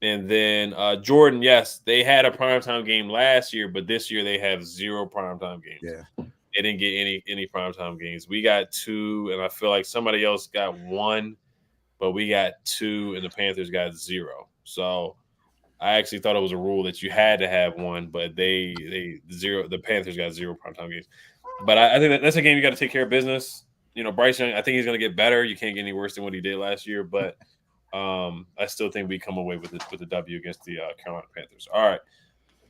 and then Jordan. Yes, they had a primetime game last year, but this year they have 0 primetime games. Yeah, they didn't get any primetime games. We got 2, and I feel like somebody else got 1, but we got 2, and the Panthers got 0. So I actually thought it was a rule that you had to have 1, but they 0. The Panthers got 0 primetime games. But I think that's a game you got to take care of business. Bryce Young, I think he's going to get better. You can't get any worse than what he did last year, but I still think we come away with the W against the Carolina Panthers. All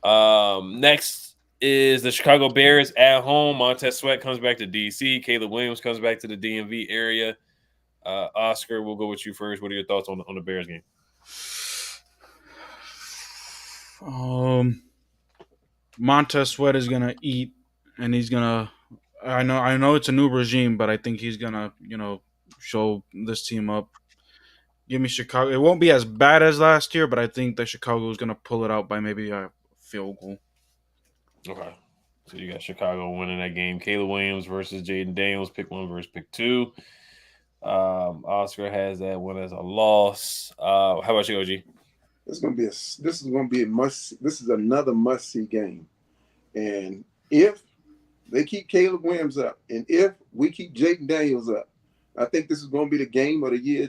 right. Next is the Chicago Bears at home. Montez Sweat comes back to DC. Caleb Williams comes back to the DMV area. Oscar, we'll go with you first. What are your thoughts on the Bears game? Montez Sweat is gonna eat, and he's gonna. I know it's a new regime, but I think he's gonna, show this team up. Give me Chicago. It won't be as bad as last year, but I think that Chicago is gonna pull it out by maybe a field goal. Okay, so you got Chicago winning that game. Caleb Williams versus Jaden Daniels. Pick 1 versus pick 2. Oscar has that one as a loss. How about you, OG? This is another must-see game. And if they keep Caleb Williams up, and if we keep Jaden Daniels up, I think this is going to be the game of the year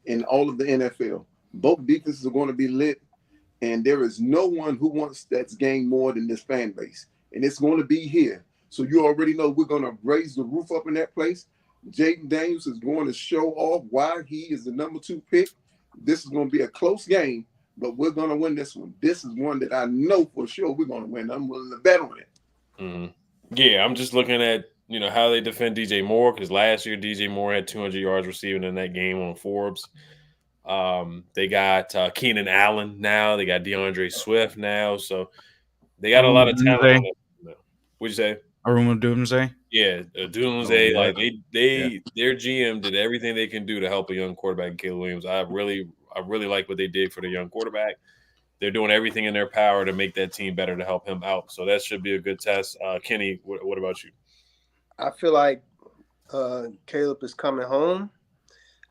in all of the NFL. Both defenses are going to be lit, And there is no one who wants that game more than this fan base. And it's going to be here. So you already know we're going to raise the roof up in that place. Jaden Daniels is going to show off why he is the number 2 pick. This is going to be a close game, but we're going to win this one. This is one that I know for sure we're going to win. I'm willing to bet on it. Mm-hmm. Yeah, I'm just looking at how they defend DJ Moore, because last year DJ Moore had 200 yards receiving in that game on Forbes. They got Keenan Allen now. They got DeAndre Swift now. So they got a lot of talent on it. What'd you say? Aruma Doomsday. Yeah, Doomsday. Like their GM did everything they can do to help a young quarterback, Caleb Williams. I really like what they did for the young quarterback. They're doing everything in their power to make that team better to help him out. So that should be a good test. Kenny, what about you? I feel like Caleb is coming home.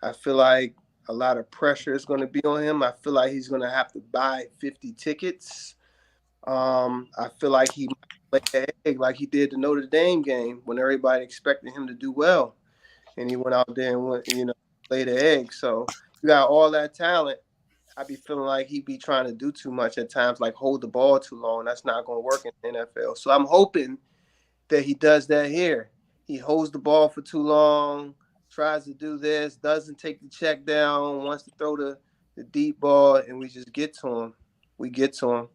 I feel like a lot of pressure is going to be on him. I feel like he's going to have to buy 50 tickets. I feel like he might play the egg like he did the Notre Dame game when everybody expected him to do well. And he went out there and lay the egg. So you got all that talent. I be feeling like he be trying to do too much at times, like hold the ball too long. That's not going to work in the NFL. So I'm hoping that he does that here. He holds the ball for too long, tries to do this, doesn't take the check down, wants to throw the deep ball, and we just get to him. We get to him.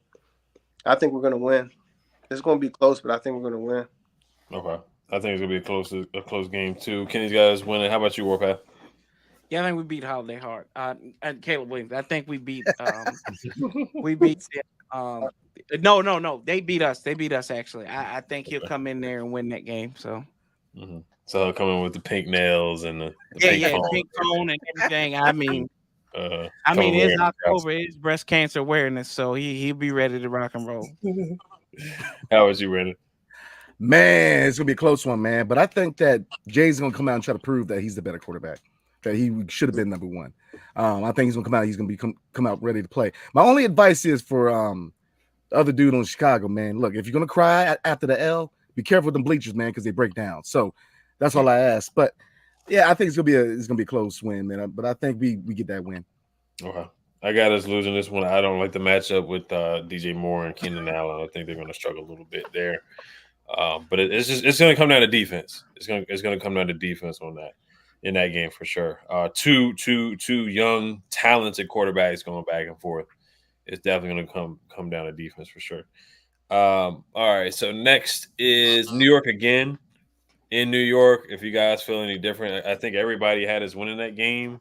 I think we're going to win. It's going to be close, but I think we're going to win. Okay. I think it's going to be a close game, too. Kenny's guys winning. How about you, Warpath? Yeah, I think we beat Holiday Hard. And Caleb Williams. I think we beat we beat no. They beat us. They beat us actually. I think he'll come in there and win that game. So So he'll come in with the pink nails and the pink cone and everything. I mean it's October, it's breast cancer awareness, so he'll be ready to rock and roll. How was you ready? Man, it's gonna be a close one, man. But I think that Jay's gonna come out and try to prove that he's the better quarterback. That he should have been number 1. I think he's gonna come out. He's gonna come out ready to play. My only advice is for the other dude on Chicago, man. Look, if you're gonna cry after the L, be careful with them bleachers, man, because they break down. So that's all I ask. But yeah, I think it's gonna be a close win, man. But I think we get that win. Okay, I got us losing this one. I don't like the matchup with DJ Moore and Keenan Allen. I think they're gonna struggle a little bit there. But it's gonna come down to defense. It's gonna come down to defense on that. In that game for sure. Two young, talented quarterbacks going back and forth. It's definitely going to come down to defense for sure. All right, so next is New York again. In New York, if you guys feel any different, I think everybody had us winning that game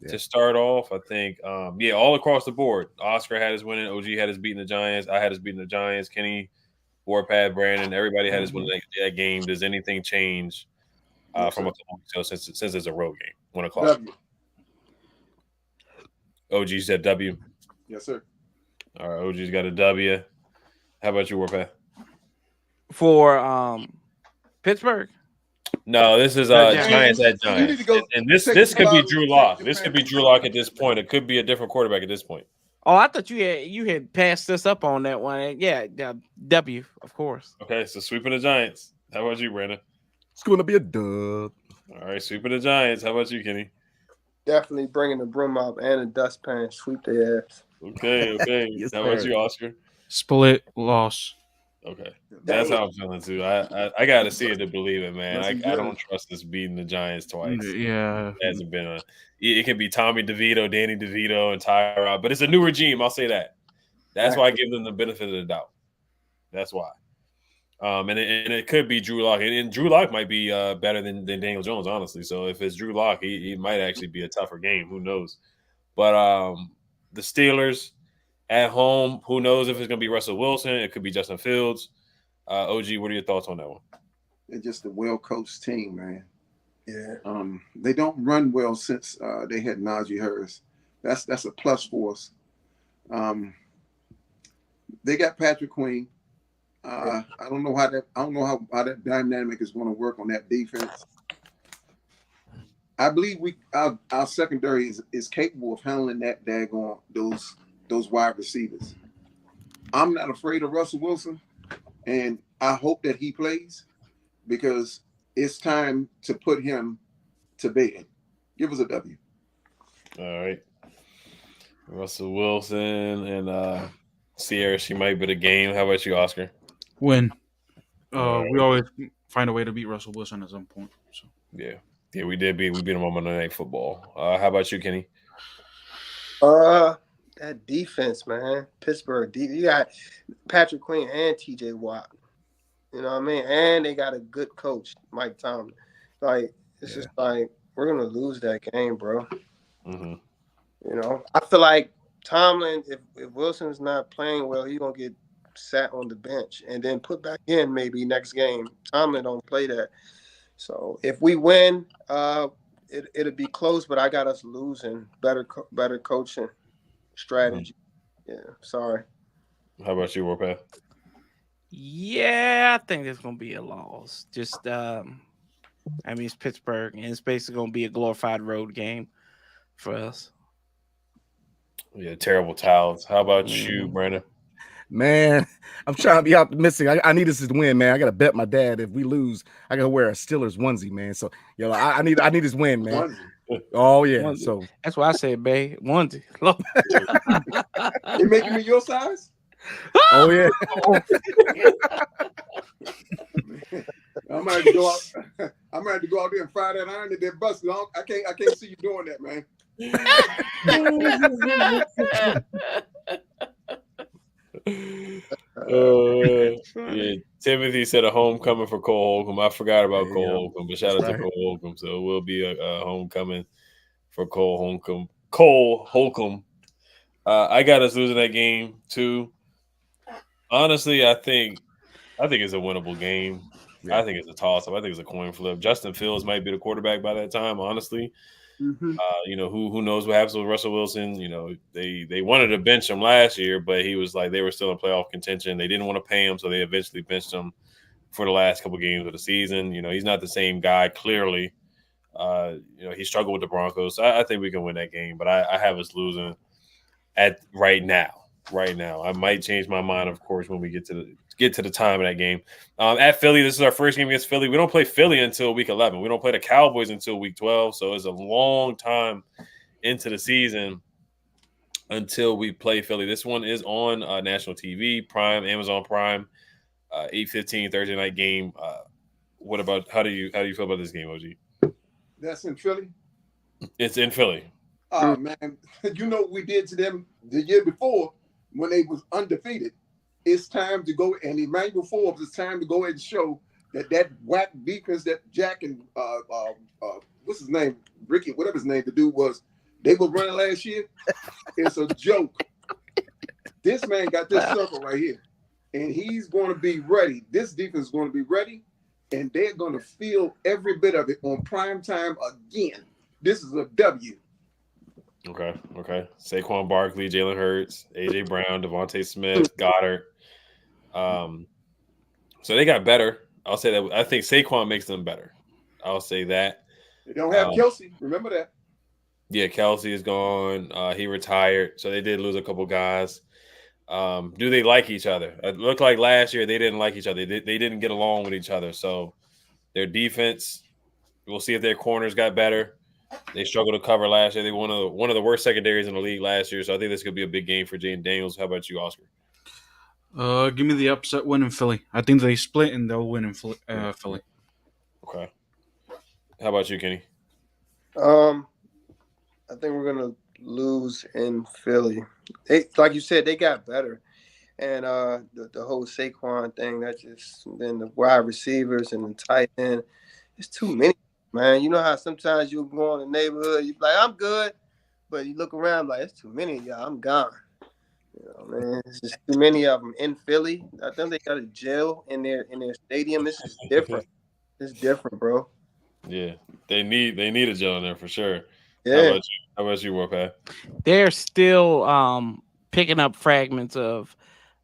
to start off. I think, all across the board. Oscar had us winning. OG had us beating the Giants. I had us beating the Giants. Kenny, Warpad, Brandon, everybody had us winning that game. Does anything change from a couple weeks ago since it's a road game? 1 o'clock. W. OG said W. Yes, sir. All right, OG's got a W. How about you, Warpath? For Pittsburgh? No, this is Giants at Giants. And this could be Drew Lock. This could be Drew Lock at this point. It could be a different quarterback at this point. Oh, I thought you had passed us up on that one. Yeah, W, of course. Okay, so sweeping the Giants. How about you, Brandon? It's going to be a dub. All right, sweeping the Giants. How about you, Kenny? Definitely bringing the broom up and a dustpan. Sweep their ass. Okay. Yes, how about you, Oscar? Split loss. Okay, that's how I'm feeling too. I got to see it to believe it, man. I don't trust this beating the Giants twice. Yeah, it hasn't been it can be Tommy DeVito, Danny DeVito, and Tyrod, but it's a new regime. I'll say that. That's why I give them the benefit of the doubt. That's why. And it could be Drew Lock, and Drew Lock might be better than Daniel Jones, honestly. So if it's Drew Lock, he might actually be a tougher game. Who knows? But the Steelers at home, who knows if it's going to be Russell Wilson? It could be Justin Fields. OG, what are your thoughts on that one? They're just a well-coached team, man. Yeah. They don't run well since they had Najee Harris. That's a plus for us. They got Patrick Quinn. I don't know how that dynamic is going to work on that defense. I believe our secondary is capable of handling that daggone those wide receivers. I'm not afraid of Russell Wilson, and I hope that he plays because it's time to put him to bed. Give us a W. All right. Russell Wilson and Sierra, she might be the game. How about you, Oscar? Win. All We right. always find a way to beat Russell Wilson at some point. So Yeah. Yeah, we beat them on Monday Night Football. How about you, Kenny? That defense, man. Pittsburgh. You got Patrick Quinn and T.J. Watt. You know what I mean? And they got a good coach, Mike Tomlin. Like it's just like we're gonna lose that game, bro. Mm-hmm. You know, I feel like Tomlin, if Wilson's not playing well, he's gonna get sat on the bench and then put back in maybe next game. Tomlin don't play that. So if we win, it'll be close, but I got us losing. Better coaching strategy. Yeah, sorry. How about you, Warpath? Yeah, I think it's gonna be a loss. Just I mean it's Pittsburgh and it's basically gonna be a glorified road game for us. Yeah, terrible towels. How about you, Brandon? Man, I'm trying to be optimistic. I need us to win, man. I gotta bet my dad. If we lose, I gotta wear a Steelers onesie, man. So I need this win, man. Oh yeah. Onesie. So That's why I said, babe, onesie. They making me your size? oh yeah. I'm gonna have to go out. I'm gonna have to go out there and fry that iron at that bus. I can't see you doing that, man. Yeah, Timothy said a homecoming for Cole Holcomb. I forgot about Cole Holcomb, but shout out to Cole Holcomb. So it will be a homecoming for Cole Holcomb. Cole Holcomb. I got us losing that game too. Honestly, I think it's a winnable game. Yeah. I think it's a toss-up. I think it's a coin flip. Justin Fields might be the quarterback by that time, honestly. Mm-hmm. You know, who knows what happens with Russell Wilson. You know, they wanted to bench him last year, but he was like they were still in playoff contention. They didn't want to pay him, so they eventually benched him for the last couple games of the season. You know, he's not the same guy, clearly. You know, he struggled with the Broncos. So I think we can win that game, but I have us losing at right now. Right now, I might change my mind, of course, when we get to the time of that game. At Philly, this is our first game against Philly. We don't play Philly until week 11. We don't play the Cowboys until week 12. So it's a long time into the season until we play Philly. This one is on national TV, Prime, Amazon Prime, 8:15 Thursday night game. What about how do you feel about this game, OG? That's in Philly. It's in Philly. Oh man, you know what we did to them the year before when they was undefeated. It's time to go, and Emmanuel Forbes, it's time to go ahead and show that whack defense that Jack and what's his name, Ricky, whatever his name, the dude was, they were running last year. It's a joke. This man got this circle right here, and he's going to be ready. This defense is going to be ready, and they're going to feel every bit of it on prime time again. This is a W. Okay. Saquon Barkley, Jalen Hurts, AJ Brown, Devontae Smith, Goddard. So they got better. I'll say that. I think Saquon makes them better. I'll say that. They don't have Kelsey. Remember that. Yeah, Kelsey is gone. He retired. So they did lose a couple guys. Do they like each other? It looked like last year they didn't like each other. They didn't get along with each other. So their defense, we'll see if their corners got better. They struggled to cover last year. They were one of the worst secondaries in the league last year. So I think this could be a big game for Jaden Daniels. How about you, Oscar? Give me the upset win in Philly. I think they split and they'll win in Philly. Okay. How about you, Kenny? I think we're gonna lose in Philly. They, like you said, they got better, and the whole Saquon thing. That just then the wide receivers and the tight end. It's too many, man. You know how sometimes you go in the neighborhood, you be like, I'm good, but you look around like it's too many of y'all. I'm gone. You know, man, it's just too many of them in Philly. I think they got a jail in their stadium. This is different. It's different, bro. Yeah, they need a gel in there for sure. Yeah. How about you, Warpath? They're still picking up fragments of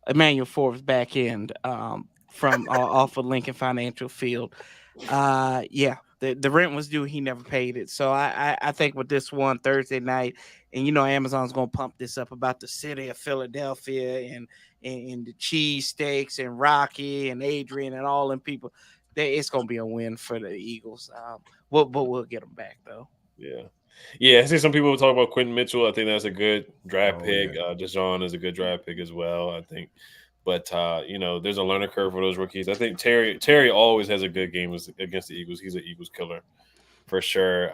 Emmanuel Forbes back end from off of Lincoln Financial Field. Yeah, the rent was due. He never paid it. So I think with this one Thursday night, and you know Amazon's gonna pump this up about the city of Philadelphia and the cheese steaks and Rocky and Adrian and all them people. It's gonna be a win for the Eagles. But we'll get them back though. Yeah. Yeah, I see some people talk about Quentin Mitchell. I think that's a good draft Oh, pick. yeah. Deshaun is a good draft pick as well, I think. But there's a learning curve for those rookies. I think Terry always has a good game against the Eagles. He's an Eagles killer for sure.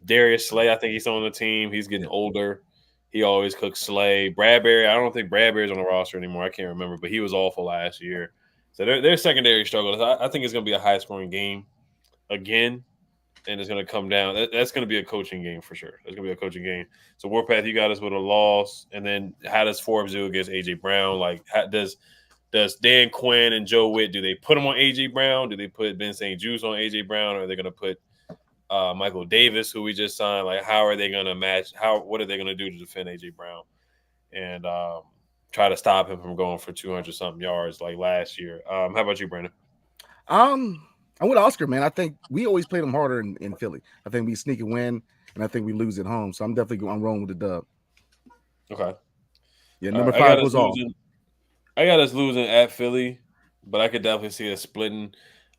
Darius Slay, I think he's on the team. He's getting Yeah. older. He always cooks Slay. Bradbury, I don't think Bradbury's on the roster anymore. I can't remember, but he was awful last year. So their secondary struggles. I think it's going to be a high scoring game again, and it's going to come down. That's going to be a coaching game for sure. That's going to be a coaching game. So Warpath, you got us with a loss, and then how does Forbes do against AJ Brown? Like, does Dan Quinn and Joe Witt, do they put him on AJ Brown? Do they put Ben St. Juice on AJ Brown? Or are they going to put Michael Davis, who we just signed? Like, how are they going to match? What are they going to do to defend AJ Brown and try to stop him from going for 200 something yards like last year? How about you, Brandon? I'm with Oscar, man. I think we always played them harder in Philly. I think we sneak and win, and I think we lose at home. So I'm rolling with the dub. Okay. Yeah, number 5 was all. I got us losing at Philly, but I could definitely see us splitting.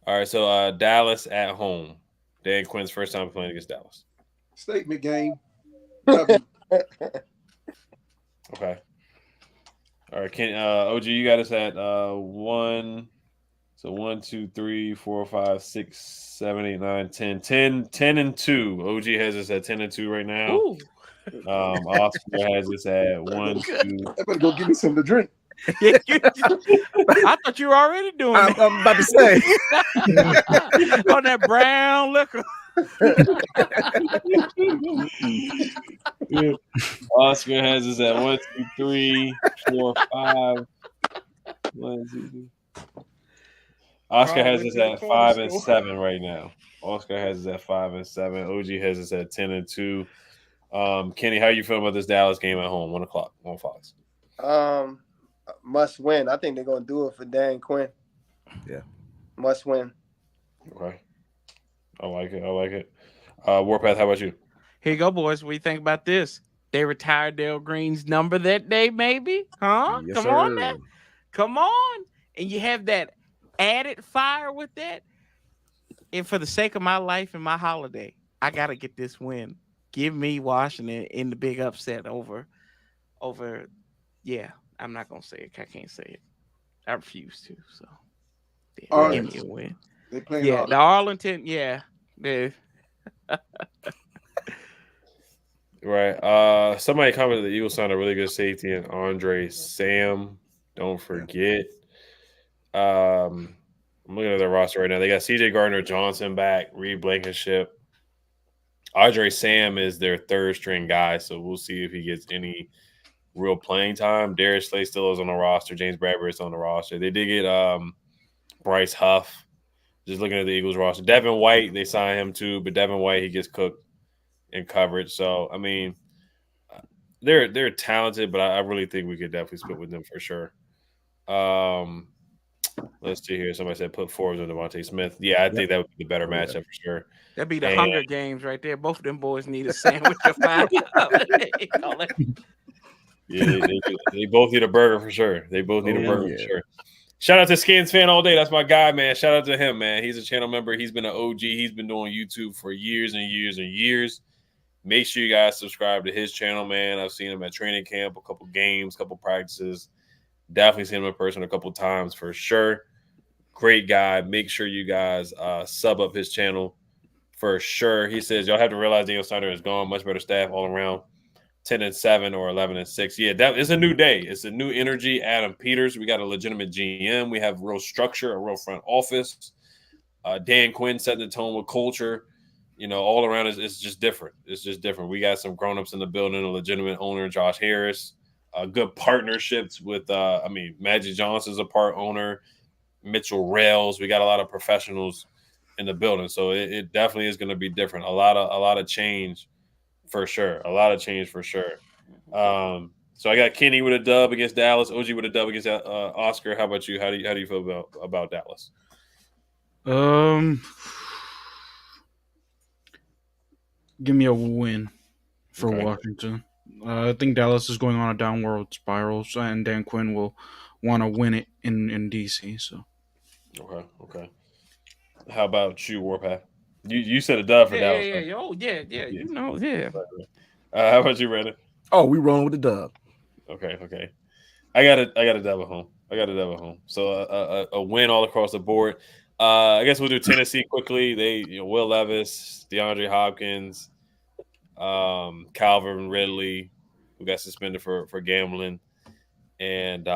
All right, so Dallas at home. Dan Quinn's first time playing against Dallas. Statement game. W. Okay. All right, OG, you got us at 1. So 1, 2, 3, 4, 5, 6, 7, 8, 9, 10. 10 and 2. OG has us at 10 and 2 right now. Ooh. Oscar has us at 1, 2. I better go give me something to drink. I thought you were already doing I'm about to say. on that brown liquor. Oscar has us at 1, 2, 3, 4, 5. 1, 2, 3. Oscar has us at 5 and 7 right now. Oscar has us at 5 and 7. OG has us at 10 and 2. Kenny, how you feel about this Dallas game at home? 1 o'clock on Fox. Must win. I think they're gonna do it for Dan Quinn. Yeah. Must win. Okay. I like it. Warpath, how about you? Here you go, boys. What do you think about this? They retired Dale Green's number that day, maybe? Huh? Yes, Come sir. on now. Come on. And you have that added fire with that. And for the sake of my life and my holiday, I gotta get this win. Give me Washington in the big upset over. Yeah, I'm not gonna say it. I can't say it. I refuse to. So yeah, give me a win. They playing Yeah, the Arlington. Yeah, Right. Somebody commented the Eagles signed a really good safety in Andre Sam. Don't forget. I'm looking at their roster right now. They got CJ Gardner-Johnson back, Reed Blankenship. Andre Sam is their third string guy, so we'll see if he gets any real playing time. Darius Slay still is on the roster. James Bradbury is on the roster. They did get Bryce Huff. Just looking at the Eagles roster. Devin White, they signed him too, but Devin White, he gets cooked in coverage. So, I mean, they're talented, but I really think we could definitely split with them for sure. Let's see here. Somebody said put Forbes on Devontae Smith. Yeah, I think that would be the better matchup for sure. That'd be the Hunger Games right there. Both of them boys need a sandwich of fire. Yeah, they both need a burger for sure. They both need a burger for sure. Shout out to Skins Fan All Day. That's my guy, man. Shout out to him, man. He's a channel member. He's been an OG. He's been doing YouTube for years and years and years. Make sure you guys subscribe to his channel, man. I've seen him at training camp, a couple games, a couple practices. Definitely seen him in person a couple times for sure. Great guy. Make sure you guys sub up his channel for sure. He says y'all have to realize Daniel Snyder is gone. Much better staff all around. 10 and 7 or 11 and 6. Yeah, that is a new day. It's a new energy. Adam Peters. We got a legitimate GM. We have real structure, a real front office. Dan Quinn setting the tone with culture. You know, all around it's just different. It's just different. We got some grown-ups in the building, a legitimate owner, Josh Harris. Good partnerships with Magic Johnson's a part owner, Mitchell Rails. We got a lot of professionals in the building. So it definitely is going to be different. A lot of change. For sure. A lot of change for sure. So I got Kenny with a dub against Dallas, OG with a dub against Oscar. How about you? How do you feel about Dallas? Give me a win for Washington. I think Dallas is going on a downward spiral, and Dan Quinn will want to win it in DC. So Okay. How about you, Warpath? You said a dub for Yeah, Dallas. yeah, Right? yeah. Oh, yeah, yeah. Yeah. You know, yeah. How about you, Brandon? Oh, we rolling with the dub. Okay. I got a dub at home. I got a dub at home. So a win all across the board. I guess we'll do Tennessee quickly. Will Levis, DeAndre Hopkins, Calvin Ridley, who got suspended for gambling, and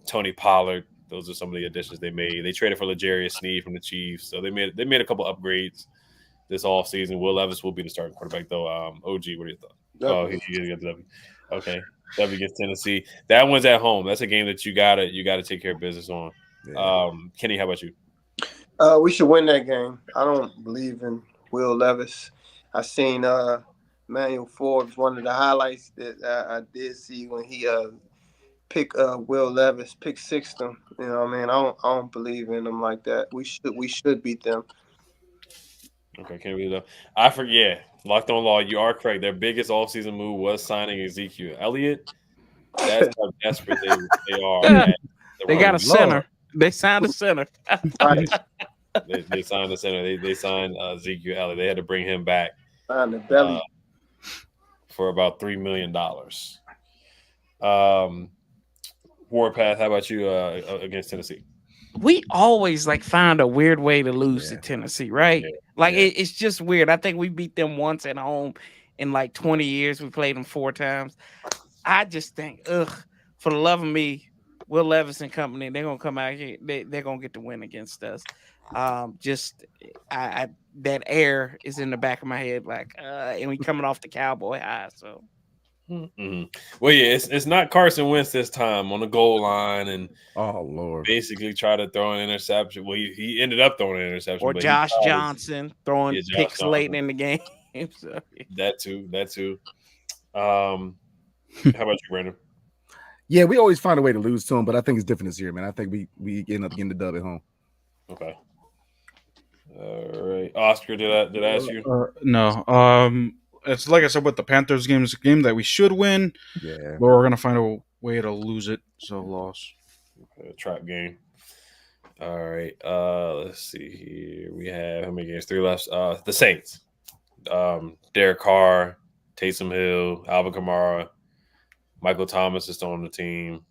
Tony Pollard. Those are some of the additions they made. They traded for L'Jarius Sneed from the Chiefs, so they made a couple upgrades this offseason. Will Levis will be the starting quarterback, though. OG, what do you thought? Oh, he got the W. Okay, W against Tennessee. That one's at home. That's a game that you gotta take care of business on. Yeah. Kenny, how about you? We should win that game. I don't believe in Will Levis. I seen Emmanuel Forbes. One of the highlights that I did see when he pick Will Levis, pick sixth him. You know what I mean? I don't believe in them like that. We should beat them. Okay, can't believe that. I forget. Locked on Law, you are correct. Their biggest offseason move was signing Ezekiel Elliott. That's how desperate they are. At the They got a Rams. center. They signed a center. Right. They signed the center. They signed Ezekiel Elliott. They had to bring him back On the belly. for about $3 million. Warpath, how about you against Tennessee? We always find a weird way to lose to Tennessee, right? Yeah. It's just weird. I think we beat them once at home in 20 years. We played them 4 times. I just think, for the love of me, Will Levis and company, they're gonna come out here. They're gonna get the win against us. That air is in the back of my head, and we coming off the Cowboy high. So, mm-hmm. Well, yeah, it's not Carson Wentz this time on the goal line, and oh Lord, basically try to throw an interception. Well, he ended up throwing an interception, or but Josh Johnson throwing picks late in the game. So, That too. How about you, Brandon? Yeah, we always find a way to lose to them, but I think it's different this year, man. I think we end up getting the dub at home. Okay. All right, Oscar, did I ask you? No. It's like I said with the Panthers game. It's a game that we should win. Yeah, but we're gonna find a way to lose it. So loss. Okay, trap game. All right. Let's see here. We have how many games? 3 left. The Saints. Derek Carr, Taysom Hill, Alvin Kamara, Michael Thomas is still on the team.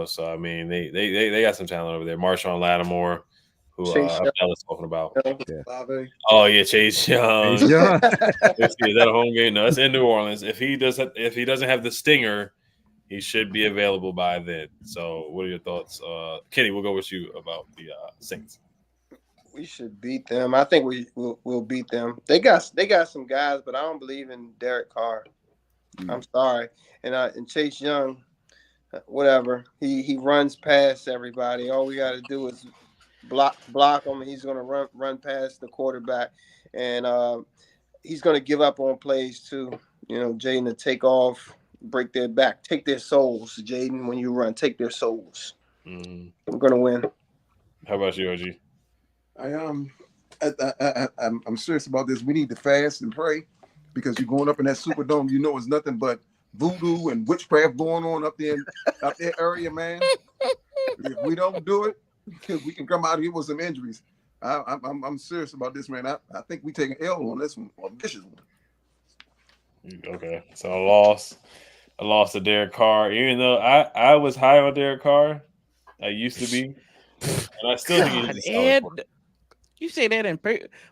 So I mean they got some talent over there. Marshawn Lattimore, who Ella's talking about. Yeah. Oh yeah, Chase Young. Chase Young. Let's see, is that a home game? No, it's in New Orleans. If he doesn't have the stinger, he should be available by then. So, what are your thoughts, Kenny? We'll go with you about the Saints. We should beat them. I think we'll beat them. They got some guys, but I don't believe in Derek Carr. I'm sorry, and Chase Young, whatever. He runs past everybody. All we got to do is block him, and he's going to run past the quarterback, and he's going to give up on plays too. Jaden to take off, break their back, take their souls. Jaden, when you run, take their souls. Mm-hmm. We're going to win. How about you, OG? I'm serious about this. We need to fast and pray because you're going up in that Superdome. It's nothing but voodoo and witchcraft going on up there area, man. If we don't do it, we can come out here with some injuries. I'm serious about this, man. I think we take an L on this one, a vicious one. Okay, so I lost to Derek Carr, even though I was high on Derek Carr. I used to be, and I still think he's a solid quarterback. You say that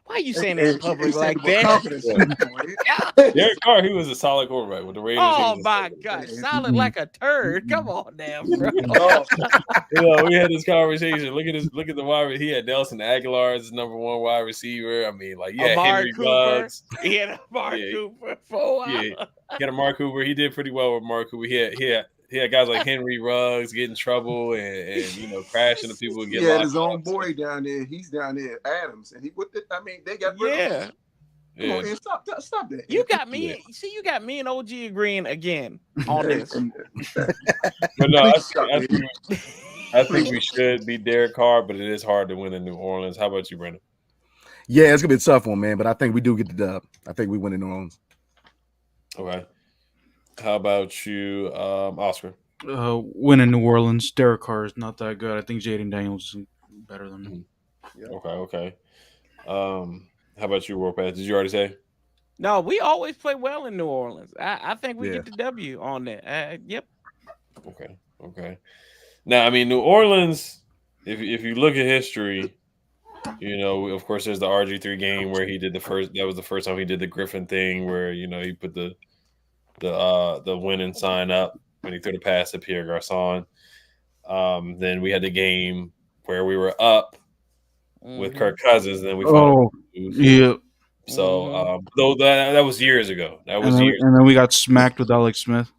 why are you saying that in public like that? Derek Carr, he was a solid quarterback with the Raiders. Oh my God, solid like a turd. Come on now, bro. We had this conversation. Look at the wide. He had Nelson Aguilar as number 1 wide receiver. I mean, Henry Ruggs. He had Amari Cooper for a while. Yeah, he had Amari Cooper. He did pretty well with Amari Cooper. He had guys like Henry Ruggs get in trouble and crashing the people and get locked. Yeah, his own boy down there. He's down there, Adams, and they got rid of him. Come on, stop that. You got me. See, you got me and OG agreeing again on this. But no, I think we should beat Derek Carr, but it is hard to win in New Orleans. How about you, Brandon? Yeah, it's gonna be a tough one, man. But I think we do get the dub. I think we win in New Orleans. Okay. How about you, Oscar? Win in New Orleans. Derek Carr is not that good. I think Jaden Daniels is better than him. Okay. How about you, World Pass? Did you already say? No, we always play well in New Orleans. I think we Yeah. get the W on that. Yep. Okay. Okay. Now, I mean, New Orleans. If you look at history, of course, there's the RG3 game where he did the first. That was the first time he did the Griffin thing, where he put the winning sign up when he threw the pass to Pierre Garcon. Then we had the game where we were up with Mm-hmm. Kirk Cousins, and then we found Oh, out. yeah. So, Mm-hmm. though that was years ago. That And was then, years. and then we got smacked with Alex Smith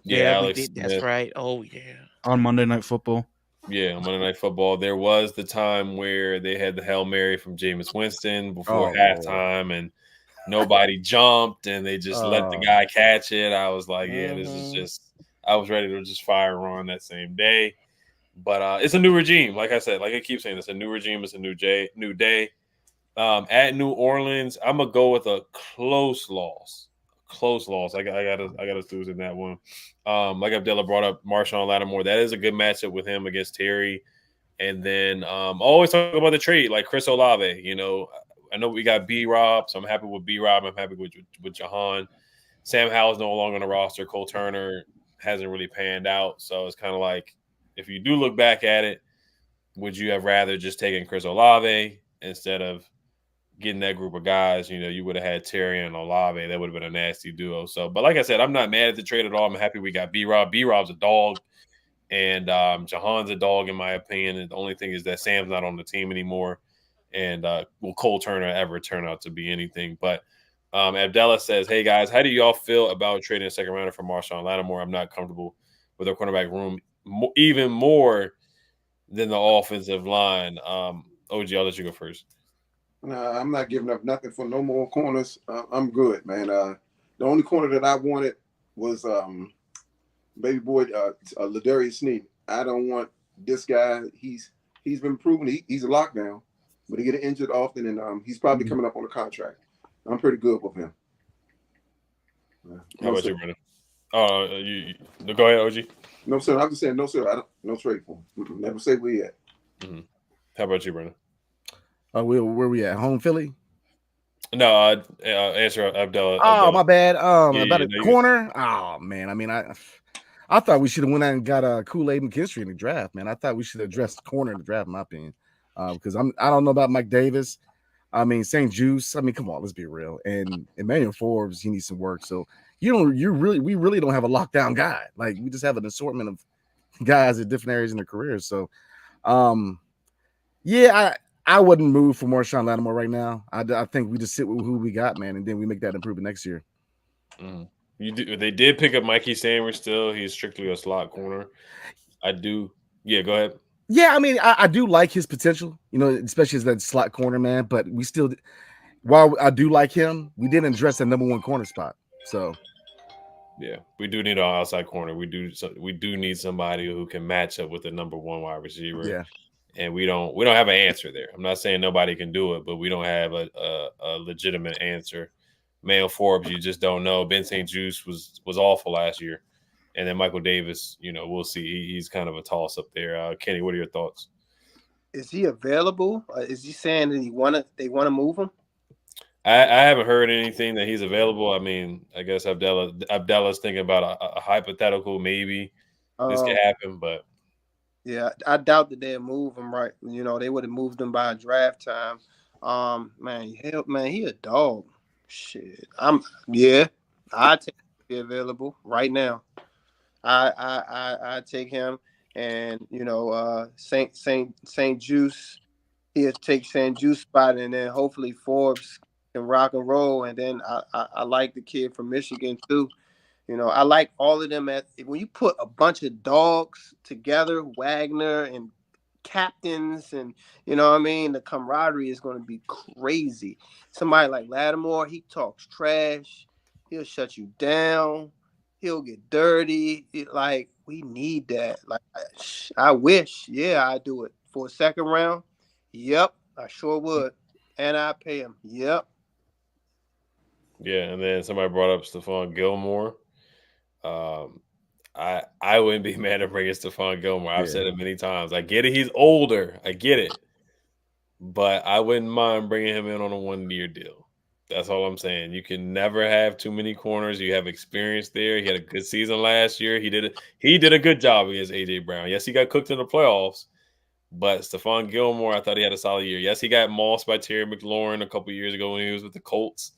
Yeah, Yeah, we Alex did. That's Smith. right. Oh yeah. on Monday Night Football. Yeah, Monday Night Football. There was the time where they had the Hail Mary from Jameis Winston before Oh Lord. halftime, and nobody jumped, and they just let the Oh. guy catch it. I was like, yeah, this is Mm-hmm. just. I was ready to just fire on that same day, but it's a new regime. Like I said, like I keep saying, it's a new regime. It's a new day. At New Orleans, I'm gonna go with a close loss. Close loss. I gotta lose in that one. Like Abdullah brought up Marshawn Lattimore. That is a good matchup with him against Terry. And then always talk about the trade, like Chris Olave. I know we got B Rob, so I'm happy with B Rob. I'm happy with Jahan. Sam Howell's no longer on the roster. Cole Turner hasn't really panned out. So it's kind of like, if you do look back at it, would you have rather just taken Chris Olave instead of getting that group of guys? You would have had Terry and Olave. That would have been a nasty duo. So, but like I said, I'm not mad at the trade at all. I'm happy we got B Rob. B Rob's a dog. And Jahan's a dog, in my opinion. And the only thing is that Sam's not on the team anymore. And will Cole Turner ever turn out to be anything? But Abdallah says, hey, guys, how do y'all feel about trading a second rounder for Marshawn Lattimore? I'm not comfortable with our cornerback room even more than the offensive line. OG, I'll let you go first. Nah, I'm not giving up nothing for no more corners. I'm good, man. The only corner that I wanted was baby boy Ladarius Sneed. I don't want this guy. He's been proven he's a lockdown, but he get injured often, and he's probably coming up on a contract. I'm pretty good with him. How about you, Brennan? Go ahead, OG. No, sir. I'm just saying, no, sir. I don't. No trade for him. Never say where he at. Mm-hmm. How about you, Brennan? Where we at? Home Philly? No, answer Abdullah. Oh, my bad. Yeah, about a no, corner. Oh man, I mean, I thought we should have went out and got Kool-Aid McKinstry in the draft, man. I thought we should have addressed the corner in the draft, in my opinion. Because I don't know about Mike Davis. I mean, St. Juice. I mean, come on, let's be real. And Emmanuel Forbes, he needs some work. So we really don't have a lockdown guy. Like, we just have an assortment of guys at different areas in their careers. So, yeah, I wouldn't move for Marshawn Lattimore right now. I think we just sit with who we got, man, and then we make that improvement next year. They did pick up Mikey Sanders still. He's strictly a slot corner. I do. Yeah, go ahead. Yeah, I mean, I do like his potential, especially as that slot corner, man. But we still, while I do like him, we didn't address that number one corner spot. So, yeah, we do need our outside corner. We do need somebody who can match up with the number one wide receiver. Yeah, and we don't have an answer there. I'm not saying nobody can do it, but we don't have a legitimate answer. Emmanuel Forbes, you just don't know. Ben St. Juice was awful last year. And then Michael Davis, we'll see. He's kind of a toss up there. Kenny, what are your thoughts? Is he available? Is he saying that they want to move him? I haven't heard anything that he's available. I mean, I guess Abdallah's thinking about a hypothetical maybe this could happen, but yeah, I doubt that they'll move him. Right, they would have moved him by draft time. Man, he a dog. Shit, I take him to be available right now. I take him, and Saint Juice, he'll take Saint Juice spot, and then hopefully Forbes can rock and roll. And then I like the kid from Michigan too. I like all of them. When you put a bunch of dogs together, Wagner and captains, and what I mean, the camaraderie is going to be crazy. Somebody like Lattimore, he talks trash. He'll shut you down. He'll get dirty. Like, we need that. Like, I wish. Yeah, I'd do it for a second round. Yep, I sure would. And I'd pay him. Yep. Yeah, and then somebody brought up Stephon Gilmore. I wouldn't be mad at bringing Stephon Gilmore. I've said it many times. I get it. He's older. I get it. but I wouldn't mind bringing him in on a 1-year deal. That's all I'm saying. You can never have too many corners. You have experience there. He had a good season last year. He did a good job against AJ Brown. Yes, he got cooked in the playoffs, but Stephon Gilmore, I thought he had a solid year. Yes, he got mossed by Terry McLaurin a couple years ago when he was with the Colts.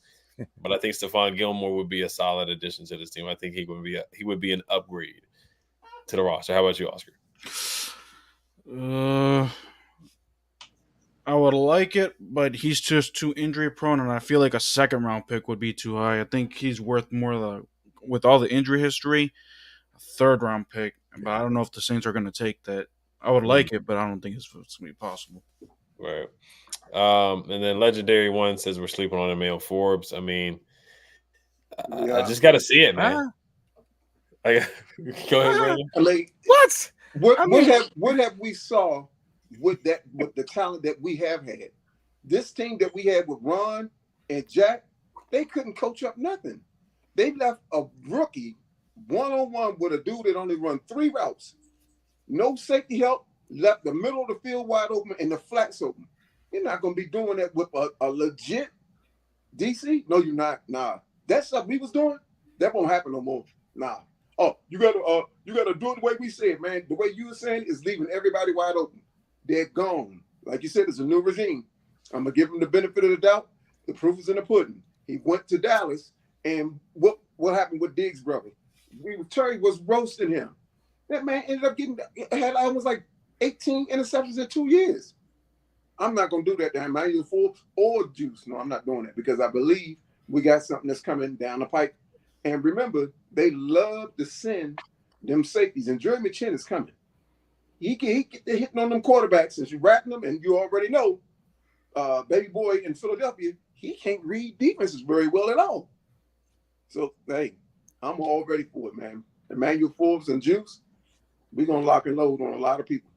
But I think Stephon Gilmore would be a solid addition to this team. I think he would be an upgrade to the roster. How about you, Oscar? I would like it, but he's just too injury prone, and I feel like a second round pick would be too high. I think he's worth more with all the injury history, a third round pick. But I don't know if the Saints are going to take that. I would like it, but I don't think it's going to be possible. Right. And then Legendary One says we're sleeping on Emmanuel Forbes. I mean, I just got to see it, man. Go ahead, Brandon. Like, what have we saw with the talent that we have had? This team that we had with Ron and Jack, they couldn't coach up nothing. They left a rookie one-on-one with a dude that only run 3 routes. No safety help, left the middle of the field wide open and the flats open. You're not going to be doing that with a legit DC. No, you're not. Nah, that stuff we was doing, that won't happen no more. Nah. Oh, you gotta do it the way we said, man. The way you were saying is leaving everybody wide open. They're gone. Like you said, it's a new regime. I'm gonna give him the benefit of the doubt. The proof is in the pudding. He went to Dallas, and what happened with Diggs' brother? Terry was roasting him. That man ended up had almost like 18 interceptions in 2 years. I'm not going to do that to Emmanuel Forbes or Juice. No, I'm not doing that because I believe we got something that's coming down the pipe. And remember, they love to send them safeties. And Jeremy Chin is coming. They're hitting on them quarterbacks and you wrapping them. And you already know, baby boy in Philadelphia, he can't read defenses very well at all. So, hey, I'm all ready for it, man. Emmanuel Forbes and Juice, we're going to lock and load on a lot of people.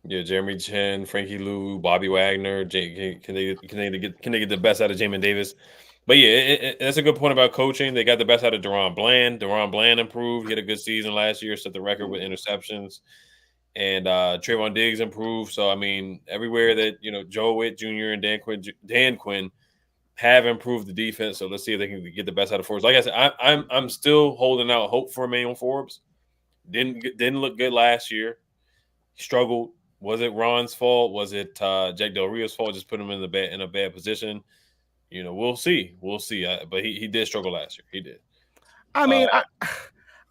Yeah, Jeremy Chin, Frankie Lou, Bobby Wagner. Can they get the best out of Jamin Davis? But yeah, that's a good point about coaching. They got the best out of Deron Bland. Deron Bland improved. He had a good season last year, set the record with interceptions. And Trayvon Diggs improved. So I mean, everywhere that Joe Witt Jr. and Dan Quinn have improved the defense. So let's see if they can get the best out of Forbes. Like I said, I'm still holding out hope for Emmanuel Forbes. Didn't look good last year. He struggled. Was it Ron's fault? Was it Jack Del Rio's fault? Just put him in a bad position. We'll see. But he did struggle last year. He did. I mean,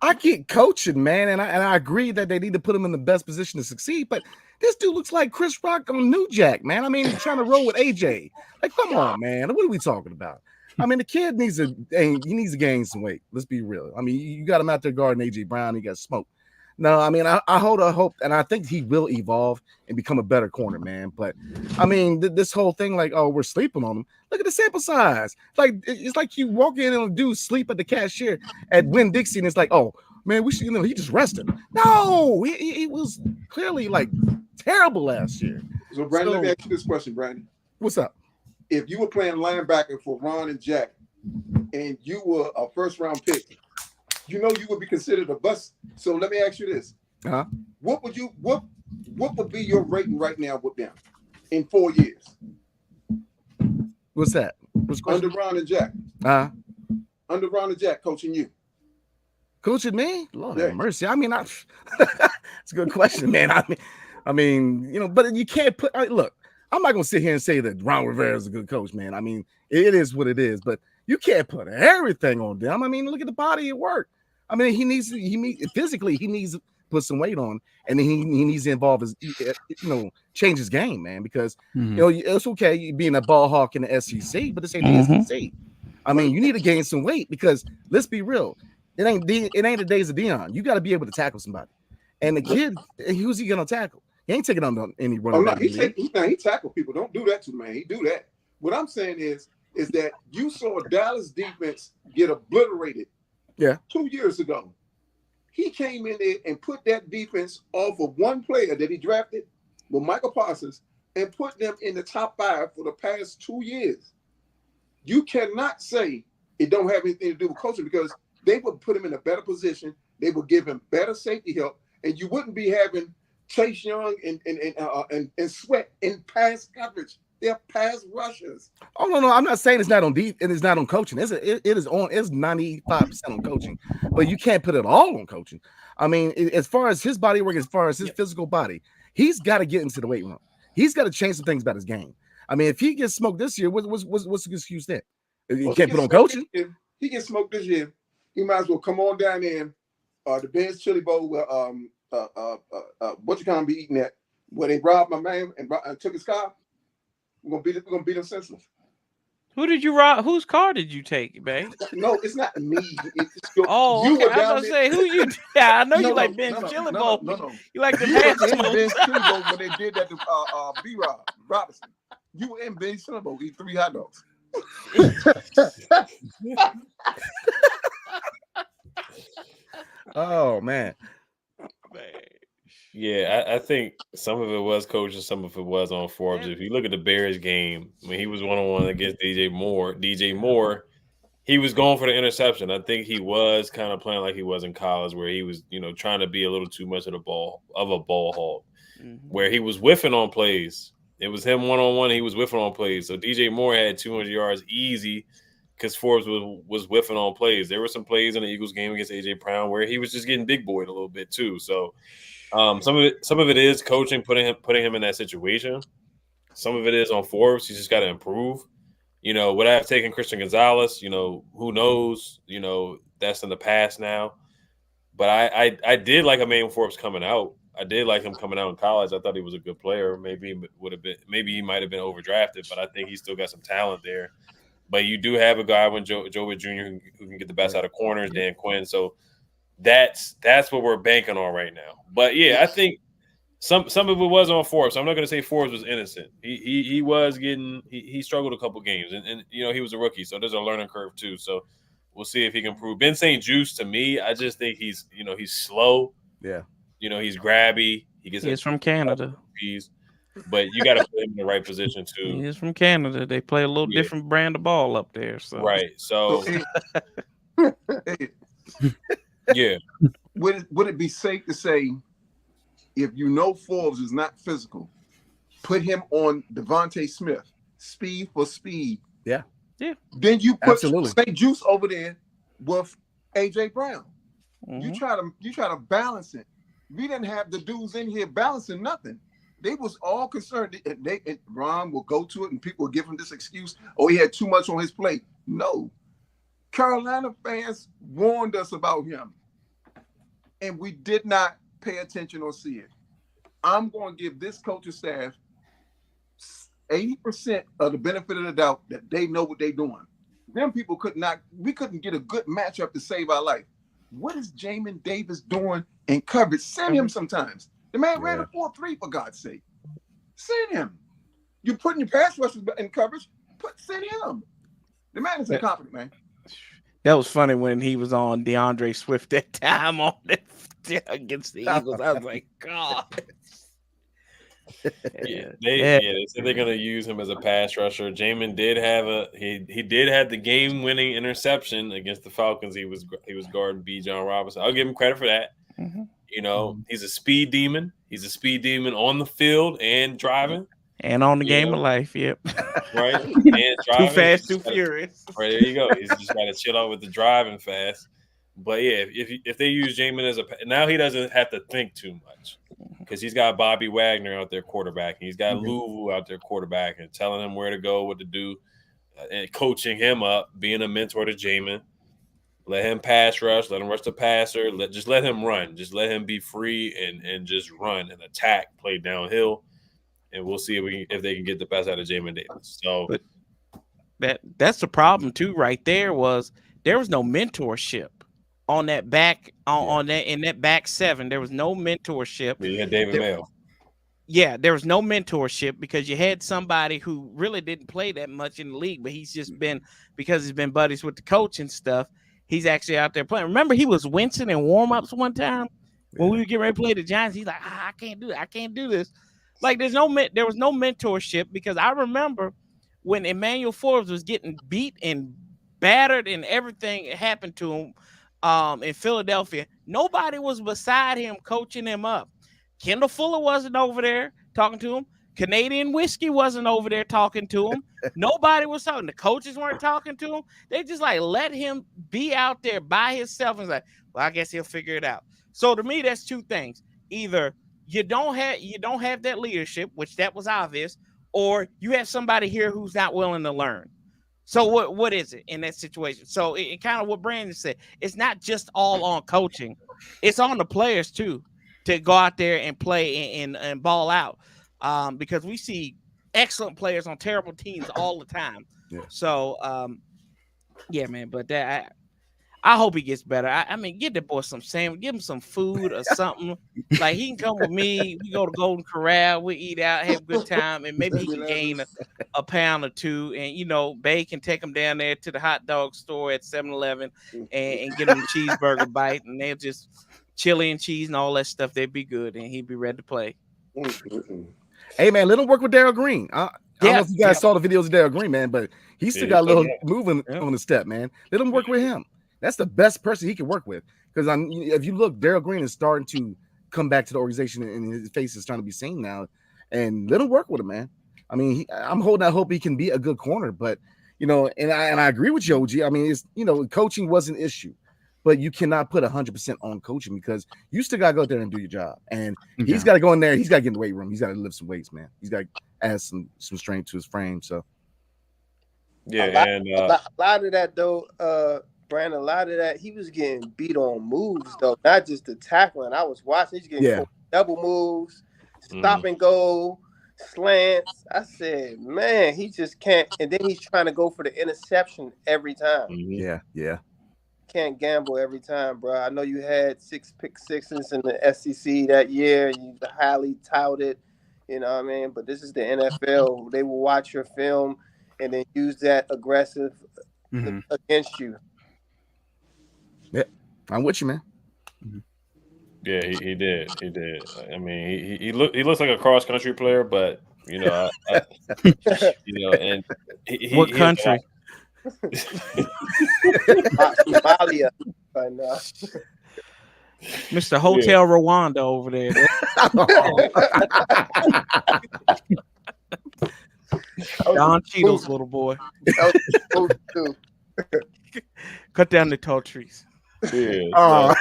I get coaching, man, and I agree that they need to put him in the best position to succeed. But this dude looks like Chris Rock on New Jack, man. I mean, he's trying to roll with AJ. Like, come on, man. What are we talking about? I mean, the kid needs to gain some weight. Let's be real. I mean, you got him out there guarding AJ Brown. He got smoked. No, I mean, I hold a hope, and I think he will evolve and become a better corner, man. But I mean, this whole thing, like, oh, we're sleeping on him. Look at the sample size. It's like you walk in and a dude sleep at the cashier at Winn Dixie, and it's like, oh man, we should, he just rested. No, he was clearly like terrible last year. So, Brandon, let me ask you this question, Brandon. What's up? If you were playing linebacker for Ron and Jack, and you were a first-round pick, you would be considered a bust. So let me ask you this: what would be your rating right now with them in 4 years? What's that? Under Ron and Jack. Under Ron and Jack coaching you. Coaching me? Lord have mercy. I mean, it's a good question, man. I mean, but you can't put. Look, I'm not gonna sit here and say that Ron Rivera is a good coach, man. I mean, it is what it is, but you can't put everything on them. I mean, look at the body at work. I mean, he needs to put some weight on, and then he needs to involve change his game, man, because it's okay being a ball hawk in the SEC, but this ain't the SEC. I mean, you need to gain some weight because let's be real, it ain't the days of Deion. You got to be able to tackle somebody, and the kid, who's he gonna tackle? He ain't taking on any running. Oh no, he tackle people. Don't do that to the man. He do that. What I'm saying is that you saw Dallas defense get obliterated. Yeah, 2 years ago, he came in there and put that defense off of one player that he drafted with Michael Parsons and put them in the top 5 for the past 2 years. You cannot say it don't have anything to do with coaching because they would put him in a better position. They would give him better safety help, and you wouldn't be having Chase Young and Sweat in pass coverage. They're pass rushers. Oh no, I'm not saying it's not on deep and it's not on coaching. It is on. It's 95% on coaching, but you can't put it all on coaching. I mean, as far as his body work, as far as his physical body, he's got to get into the weight room. He's got to change some things about his game. I mean, if he gets smoked this year, what's the excuse then? You can't put on coaching. If he gets smoked this year, he might as well come on down in the Ben's Chili Bowl where what you gonna be eating at? Where they robbed my man and took his car. We're gonna beat him senseless. Who did you rob? Whose car did you take, babe? No, it's not me. It's okay. I was gonna say who you. Yeah, I know you like Ben's Chili Bowl. No. You like the Ben's Chili Bowl when they did that to B-Rob Robinson. You were in Ben's Chili Bowl, eat 3 hot dogs. Oh man. Yeah, I think some of it was coaching, some of it was on Forbes. If you look at the Bears game, when he was one-on-one against DJ Moore, he was going for the interception. I think he was kind of playing like he was in college, where he was, trying to be a little too much of a ball hog, where he was whiffing on plays. It was him one-on-one. He was whiffing on plays. So DJ Moore had 200 yards easy because Forbes was whiffing on plays. There were some plays in the Eagles game against A.J. Brown where he was just getting big boyed a little bit too. So some of it is coaching, putting him in that situation. Some of it is on Forbes. He's just got to improve. Would I have taken Christian Gonzalez? Who knows? That's in the past now. But I did like Emmanuel Forbes coming out. I did like him coming out in college. I thought he was a good player. Maybe he might have been overdrafted, but I think he's still got some talent there. But you do have a guy when Joe Witt Jr. who can get the best out of corners, Dan Quinn. So that's what we're banking on right now. But yeah, I think some of it was on Forbes. So I'm not going to say Forbes was innocent. He was getting he struggled a couple games, and he was a rookie, so there's a learning curve too. So we'll see if he can improve. Ben St. Juice, to me, I just think he's slow. Yeah. He's grabby. He's from Canada. But you got to put him in the right position too. He is from Canada. They play a little different brand of ball up there. So right. So yeah. Would it be safe to say, if Forbes is not physical, put him on Devontae Smith, speed for speed? Yeah. Then you put St. Juice over there with A.J. Brown. You try to balance it. We didn't have the dudes in here balancing nothing. They was all concerned. Ron will go to it, and people will give him this excuse, oh, he had too much on his plate. No. Carolina fans warned us about him, and we did not pay attention or see it. I'm going to give this coaching staff 80% of the benefit of the doubt that they know what they're doing. Them people we couldn't get a good matchup to save our life. What is Jamin Davis doing in coverage? Send him sometimes. The man ran a 4.3 for God's sake. Send him. You're putting your pass rushers in coverage. Send him. The man is incompetent, man. That was funny when he was on DeAndre Swift that time on against the Eagles. I was like, God. They said they're gonna use him as a pass rusher. Jamin did have he did have the game-winning interception against the Falcons. He was guarding B. John Robinson. I'll give him credit for that. He's a speed demon. He's a speed demon on the field and driving. And on the game of life, yep. Right? And driving. Too fast, too furious. Right, there you go. He's just got to chill out with the driving fast. But yeah, if they use Jamin as now he doesn't have to think too much because he's got Bobby Wagner out there quarterbacking. He's got Louisville out there quarterbacking, and telling him where to go, what to do, and coaching him up, being a mentor to Jamin. Let him pass rush. Let him rush the passer. Just let him run. Just let him be free and just run and attack, play downhill. And we'll see if they can get the best out of Jamin Davis. So that's the problem too, right there. There was no mentorship on that back in that back seven. There was no mentorship. You had David Mayo. Yeah, there was no mentorship because you had somebody who really didn't play that much in the league, but he's just been, because he's been buddies with the coach and stuff, he's actually out there playing. Remember, he was wincing in warm-ups one time when we were getting ready to play the Giants. He's like, I can't do it. I can't do this. Like, there was no mentorship, because I remember when Emmanuel Forbes was getting beat and battered and everything happened to him in Philadelphia, nobody was beside him coaching him up. Kendall Fuller wasn't over there talking to him. Canadian Whiskey wasn't over there talking to him. Nobody was talking. The coaches weren't talking to him. They just like let him be out there by himself and like, well, I guess he'll figure it out. So to me, that's two things. Either you don't have that leadership, which that was obvious, or you have somebody here who's not willing to learn. So what is it in that situation? So it kind of what Brandon said. It's not just all on coaching. It's on the players too to go out there and play and ball out. Because we see excellent players on terrible teams all the time. Yeah. So yeah, man. But that I hope he gets better. I mean, get the boy some sandwich, give him some food or something. Like he can come with me. We go to Golden Corral, we eat out, have a good time, and maybe he can gain a pound or two. And you know, Bay can take him down there to the hot dog store at 7-Eleven and get him a cheeseburger bite, and they'll just chili and cheese and all that stuff. They'd be good, and he'd be ready to play. Hey man, let him work with Darryl Green. I don't know if you guys saw the videos of Darryl Green, man, but he still got a little moving on the step, man. Let him work with him. That's the best person he can work with. Because if you look, Darryl Green is starting to come back to the organization, and his face is trying to be seen now. And let him work with him, man. I mean, I'm holding out hope he can be a good corner, but you know, and I agree with you, OG. I mean, it's coaching was an issue, but you cannot put 100% on coaching because you still gotta go out there and do your job. And he's got to go in there. He's got to get in the weight room. He's got to lift some weights, man. He's got to add some strength to his frame. So a lot of that though. Brandon, a lot of that, he was getting beat on moves, though, not just the tackling. I was watching, he's getting double moves, stop and go, slants. I said, man, he just can't. And then he's trying to go for the interception every time. Yeah. Can't gamble every time, bro. I know you had 6 pick sixes in the SEC that year, and you highly touted, you know what I mean? But this is the NFL. They will watch your film and then use that aggressive against you. Yeah, I'm with you, man. Yeah, he did. I mean, he looks like a cross country player, but you know, and what country? Somalia, right now. Mr. Hotel Rwanda over there. Don Cheadle's little boy. Cut down the tall trees. Yeah.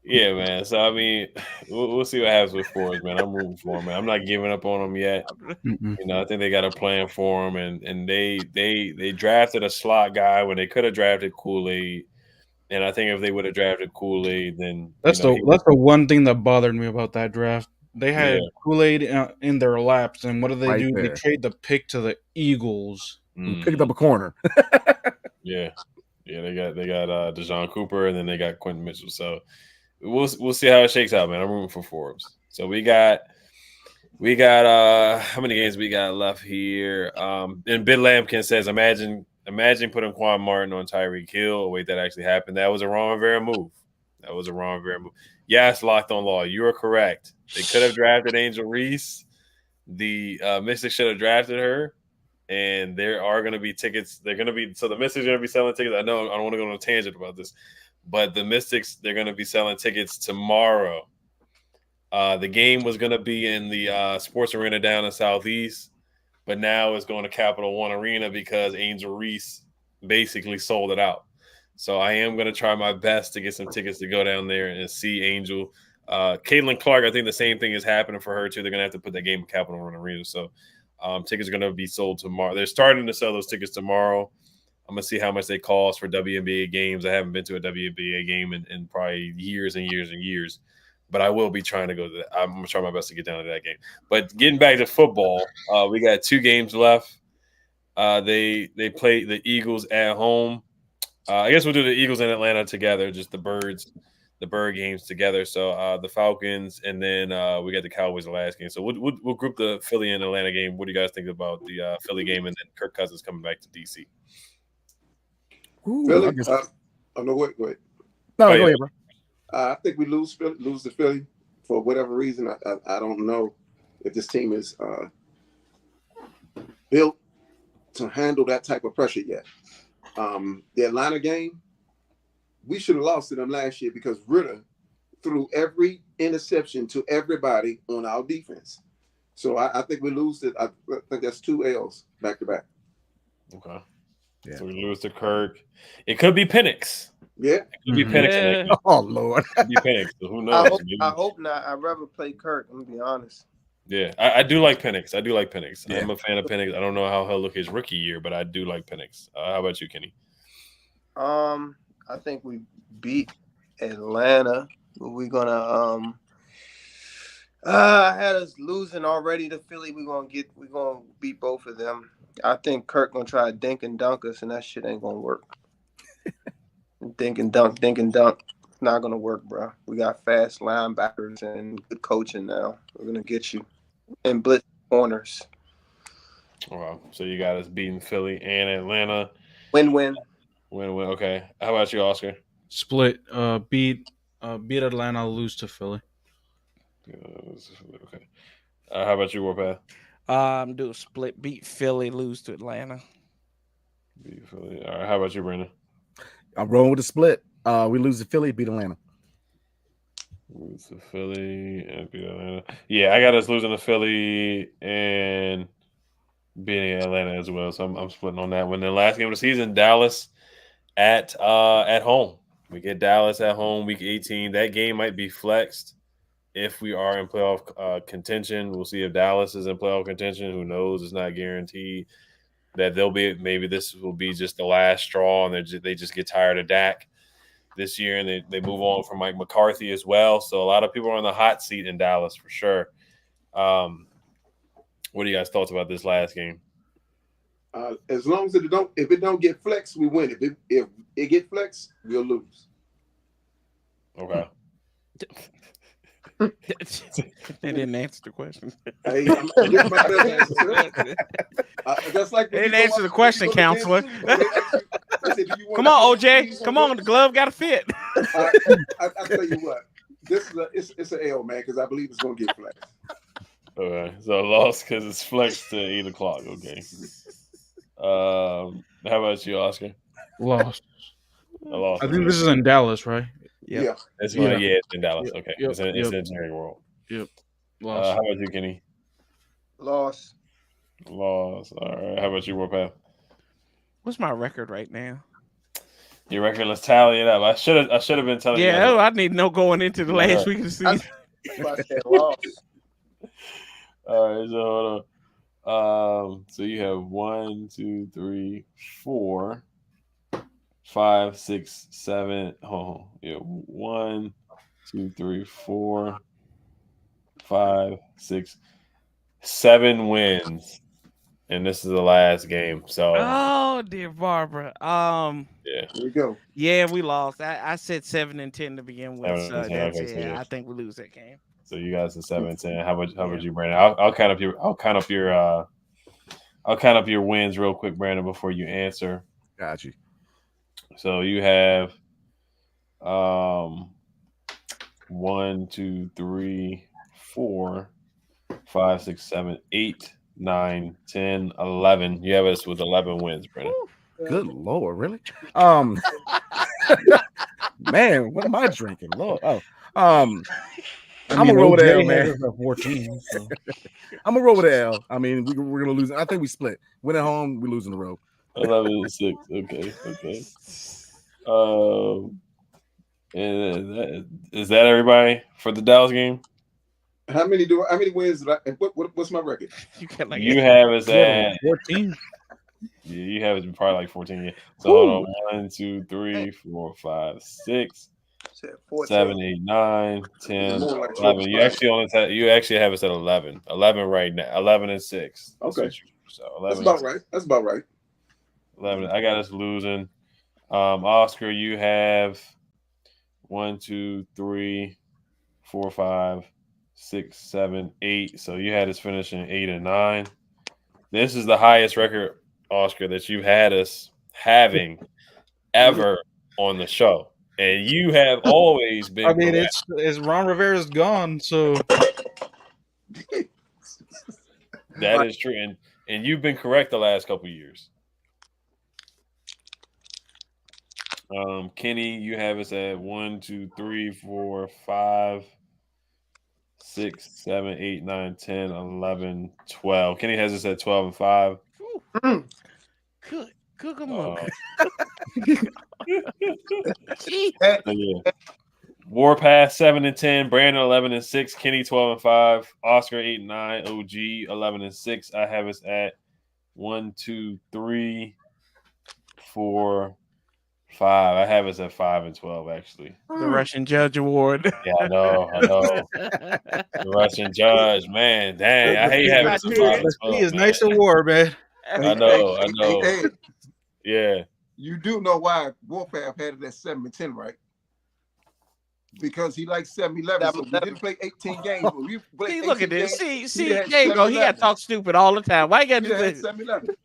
Yeah, man. So I mean, we'll see what happens with Forbes, man. I'm rooting for him, man. I'm not giving up on him yet. You know, I think they got a plan for him, and they drafted a slot guy when they could have drafted Kool-Aid. And I think if they would have drafted Kool-Aid, then that's the one thing that bothered me about that draft. They had Kool-Aid in their laps, and what do? They trade the pick to the Eagles. Picked up a corner. Yeah, they got DeJon Cooper, and then they got Quentin Mitchell. So we'll see how it shakes out, man. I'm rooting for Forbes. So we got how many games we got left here? And Bid Lampkin says, imagine putting Quan Martin on Tyreek Hill. Wait, that actually happened. That was a wrong very move. Yes, Locked on Law, you are correct. They could have drafted Angel Reese. The Mystics should have drafted her. And there are going to be tickets. The Mystics are going to be selling tickets. I know I don't want to go on a tangent about this, but the Mystics, they're going to be selling tickets tomorrow. The game was going to be in the sports arena down in Southeast, but now it's going to Capital One Arena because Angel Reese basically sold it out. So I am going to try my best to get some tickets to go down there and see Angel. Caitlin Clark, I think the same thing is happening for her too. They're going to have to put that game in Capital One Arena. So tickets are going to be sold tomorrow. They're starting to sell those tickets tomorrow. I'm going to see how much they cost for WNBA games. I haven't been to a WNBA game in probably years and years and years, but I will be trying to go to that. I'm going to try my best to get down to that game. But getting back to football, we got 2 games left. They play the Eagles at home. I guess we'll do the Eagles in Atlanta together, just the Bird games together. So the Falcons, and then we got the Cowboys the last game. So we'll group the Philly and Atlanta game. What do you guys think about the Philly game and then Kirk Cousins coming back to DC? Philly? No, wait. No, go ahead, bro. I think we lose to Philly for whatever reason. I don't know if this team is built to handle that type of pressure yet. The Atlanta game, we should have lost to them last year because Ritter threw every interception to everybody on our defense. So I think we lose it. I think that's 2 L's back to back. Okay. Yeah. So we lose to Kirk. It could be Penix. Yeah. It could be Penix. Yeah. Oh Lord. It could be Penix. So who knows? I hope not. I'd rather play Kirk. I'm gonna be honest. Yeah, I do like Penix. I do like Penix. Yeah. I'm a fan of Penix. I don't know how he'll look his rookie year, but I do like Penix. How about you, Kenny? I think we beat Atlanta. We're gonna I had us losing already to Philly. We're gonna beat both of them. I think Kirk gonna try to dink and dunk us, and that shit ain't gonna work. Dink and dunk. It's not gonna work, bro. We got fast linebackers and good coaching now. We're gonna get you and blitz corners. Wow. So you got us beating Philly and Atlanta. Win-win. Win-win. Okay. How about you, Oscar? Split. Beat Atlanta, lose to Philly. Okay. How about you, Warpath? Do a split, beat Philly, lose to Atlanta. Beat Philly. All right. How about you, Brandon? I'm rolling with a split. We lose to Philly, beat Atlanta. Lose to Philly and beat Atlanta. Yeah, I got us losing to Philly and beating Atlanta as well. So I'm splitting on that one. The last game of the season, Dallas at home. We get Dallas at home, week 18. That game might be flexed if we are in playoff contention. We'll see if Dallas is in playoff contention. Who knows? It's not guaranteed that they'll be. Maybe this will be just the last straw, and they just get tired of Dak this year, and they move on from Mike McCarthy as well. So a lot of people are on the hot seat in Dallas for sure. What do you guys thoughts about this last game? As long as if it don't get flexed, we win. If it get flexed, we'll lose. Okay. They didn't answer the question. Hey, I'm getting my best answer. That's like They didn't answer the question, counselor. Come on, OJ. Come on, the glove got to fit. I tell you what, this is it's an L, man, because I believe it's gonna get flexed. Okay, so lost because it's flexed to 8 o'clock. Okay. How about you, Oscar? Lost. I lost. I think this is in Dallas, right? Yep. Yeah. It's Yeah. it's in Dallas. Okay, Yep. it's in Jerry World. Yep. How Lost. about you, Kenny? Loss. Lost. All right. How about you, Warpath? What's my record right now? Your record. Let's tally it up. I should have been telling you. Yeah, I need to know going into the last week of the season. I said loss. All right. So hold on. So you have 1, 2, 3, 4, 5, 6, 7. Oh, yeah. 1, 2, 3, 4, 5, 6, 7 wins, and this is the last game. So, Oh, dear Barbara. yeah. Here we go. Yeah, we lost. I said 7-10 to begin with. 7-10, So that's okay, so yeah. I think we lose that game. So you guys are 7-10. How about you, Brandon? I'll count up your wins real quick, Brandon, before you answer. Got you. So you have 1, 2, 3, 4, 5, 6, 7, 8, 9, 10, 11. You have us with 11 wins, Brandon. Good Lord, really? Man, what am I drinking? Lord. Oh. I'm gonna roll with L, man. 14. So. I'm gonna roll with L. I mean, we're gonna lose. I think we split. Win at home, we lose in the road. 11-6. Okay. And is that everybody for the Dallas game? How many wins did I? What's my record? You have us at 14. Yeah, you have it probably like 14. Yeah. So hold on. 1, 2, 3, 4, 5, 6, 7, 8, 9, 10, 11. You actually have us at 11. 11 right now. 11-6. Okay. So 11. That's about right. That's about right. 11. I got us losing. Oscar, you have 1, 2, 3, 4, 5, 6, 7, 8. So you had us finishing 8 and 9. This is the highest record, Oscar, that you've had us having ever on the show. And you have always been. I mean, it's Ron Rivera's gone, so that is true. And you've been correct the last couple of years. Kenny, you have us at 1, 2, 3, 4, 5, 6, 7, 8, 9, 10, 11, 12. Kenny has us at 12 and 5. Whew, Mm. good Uh, among. Hey, so yeah. Warpath 7 and 10, Brandon 11 and 6, Kenny 12 and 5, Oscar 8 and 9, OG 11 and 6. I have us at 1, 2, 3, 4, 5. I have us at 5 and 12 actually. The Russian Judge Award. Yeah, I know. The Russian judge, man, dang, I hate having us at 5 and He 12, is man. nice to war, man. I know. Hey, Yeah. you do know why Warpath had it at 7 and 10, right? Because he likes 7-11, so we didn't play 18 games. When we played See, look at 18 this. games, See, he'd had there you go. He got 7-11. to talk stupid all the time. Why you got He'd had to 7-11.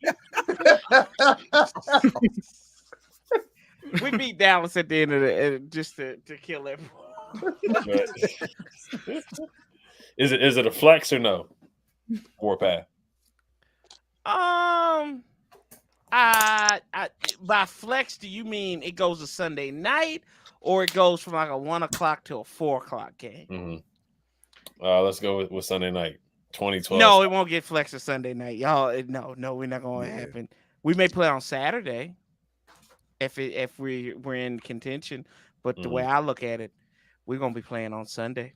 We beat Dallas at the end of the just to kill everyone. Is it a flex or no? Warpath. By flex, do you mean it goes to Sunday night or it goes from like a 1 o'clock to a 4 o'clock game? Mm-hmm. Let's go with Sunday night. 2012. No, it won't get flex to Sunday night, y'all. No, we're not going to happen. We may play on Saturday if we're in contention, but the way I look at it, we're gonna be playing on Sunday.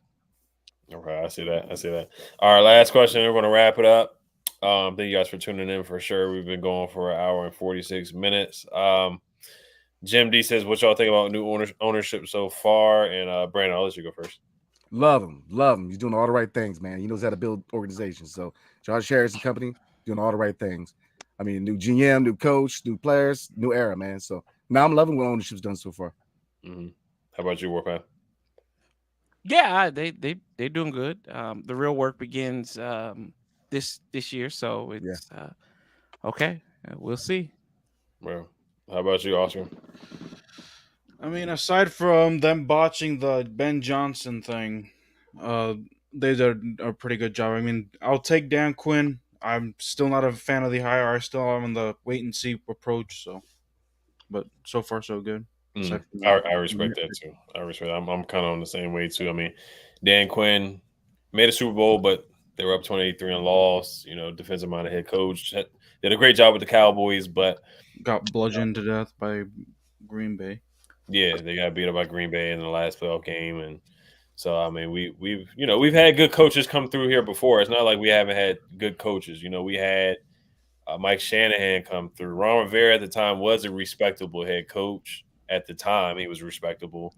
Okay, I see that. All right, last question. We're gonna wrap it up. Thank you guys for tuning in for sure. We've been going for 1 hour and 46 minutes. Jim D says, "What y'all think about new ownership so far?" And Brandon, I'll let you go first. Love him. He's doing all the right things, man. He knows how to build organizations. So Josh Harris and company doing all the right things. I mean, new GM, new coach, new players, new era, man. So now I'm loving what ownership's done so far. Mm-hmm. How about you, Warpath? Yeah, they're doing good. The real work begins this year, so it's okay. We'll see. Well, how about you, Oscar? I mean, aside from them botching the Ben Johnson thing, they did a pretty good job. I mean, I'll take Dan Quinn. I'm still not a fan of the hire. I still am on the wait and see approach. So, but so far so good. I respect that too. I'm kind of on the same way too. I mean, Dan Quinn made a Super Bowl, but they were up 28-3 and lost. Defensive-minded head coach did a great job with the Cowboys, but got bludgeoned to death by Green Bay. Yeah, they got beat up by Green Bay in the last playoff game, and so I mean, we've had good coaches come through here before. It's not like we haven't had good coaches. We had Mike Shanahan come through. Ron Rivera at the time was a respectable head coach. At the time, he was respectable.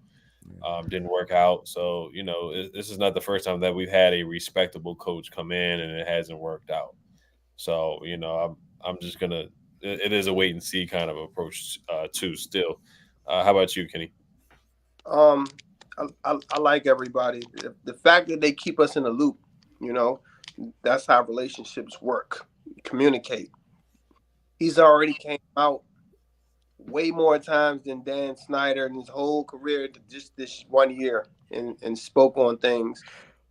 Didn't work out. So, this is not the first time that we've had a respectable coach come in and it hasn't worked out. So, I'm just going to – it is a wait and see kind of approach too still. How about you, Kenny? I like everybody. The fact that they keep us in the loop, that's how relationships work. Communicate. He's already came out way more times than Dan Snyder in his whole career, just this 1 year, and spoke on things.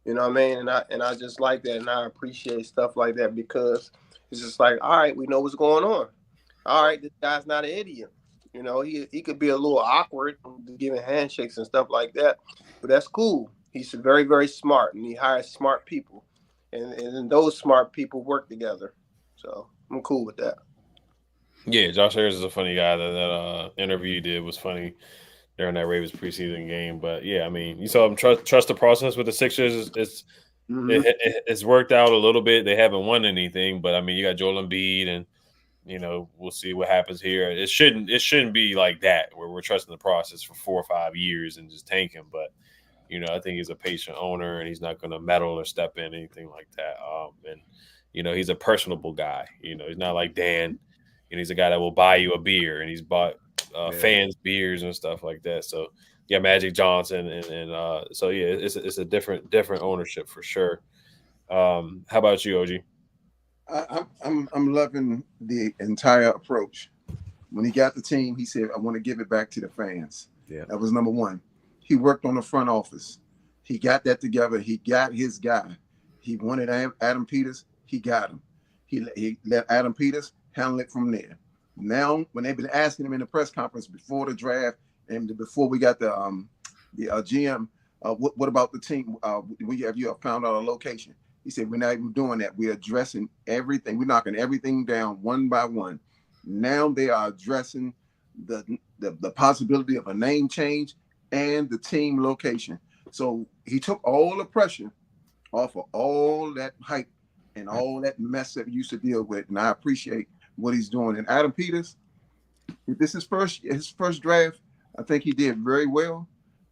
You know what I mean? And I just like that, and I appreciate stuff like that because it's just like, all right, we know what's going on. All right, this guy's not an idiot. He could be a little awkward giving handshakes and stuff like that, but that's cool. He's very, very smart, and he hires smart people, and those smart people work together. So I'm cool with that. Yeah, Josh Harris is a funny guy. That interview you did was funny during that Ravens preseason game. But yeah, I mean, you saw him trust the process with the Sixers. It's worked out a little bit. They haven't won anything, but I mean, you got Joel Embiid, and we'll see what happens here. It shouldn't be like that where we're trusting the process for 4 or 5 years and just tanking. But I think he's a patient owner, and he's not going to meddle or step in anything like that. And he's a personable guy. He's not like Dan. He's a guy that will buy you a beer, and he's bought fans beers and stuff like that. So yeah, Magic Johnson, and so yeah, it's a different ownership for sure. How about you, OG? I'm loving the entire approach. When he got the team, he said, "I want to give it back to the fans." Yeah, that was number one. He worked on the front office. He got that together. He got his guy. He wanted Adam Peters. He got him. He let Adam Peters handle it from there. Now, when they've been asking him in the press conference before the draft, And before we got the GM, what about the team? Have you found out a location? He said, we're not even doing that. We're addressing everything. We're knocking everything down one by one. Now they are addressing the possibility of a name change and the team location. So he took all the pressure off of all that hype and all that mess that we used to deal with. And I appreciate what he's doing. And Adam Peters, if this is his first draft, I think he did very well.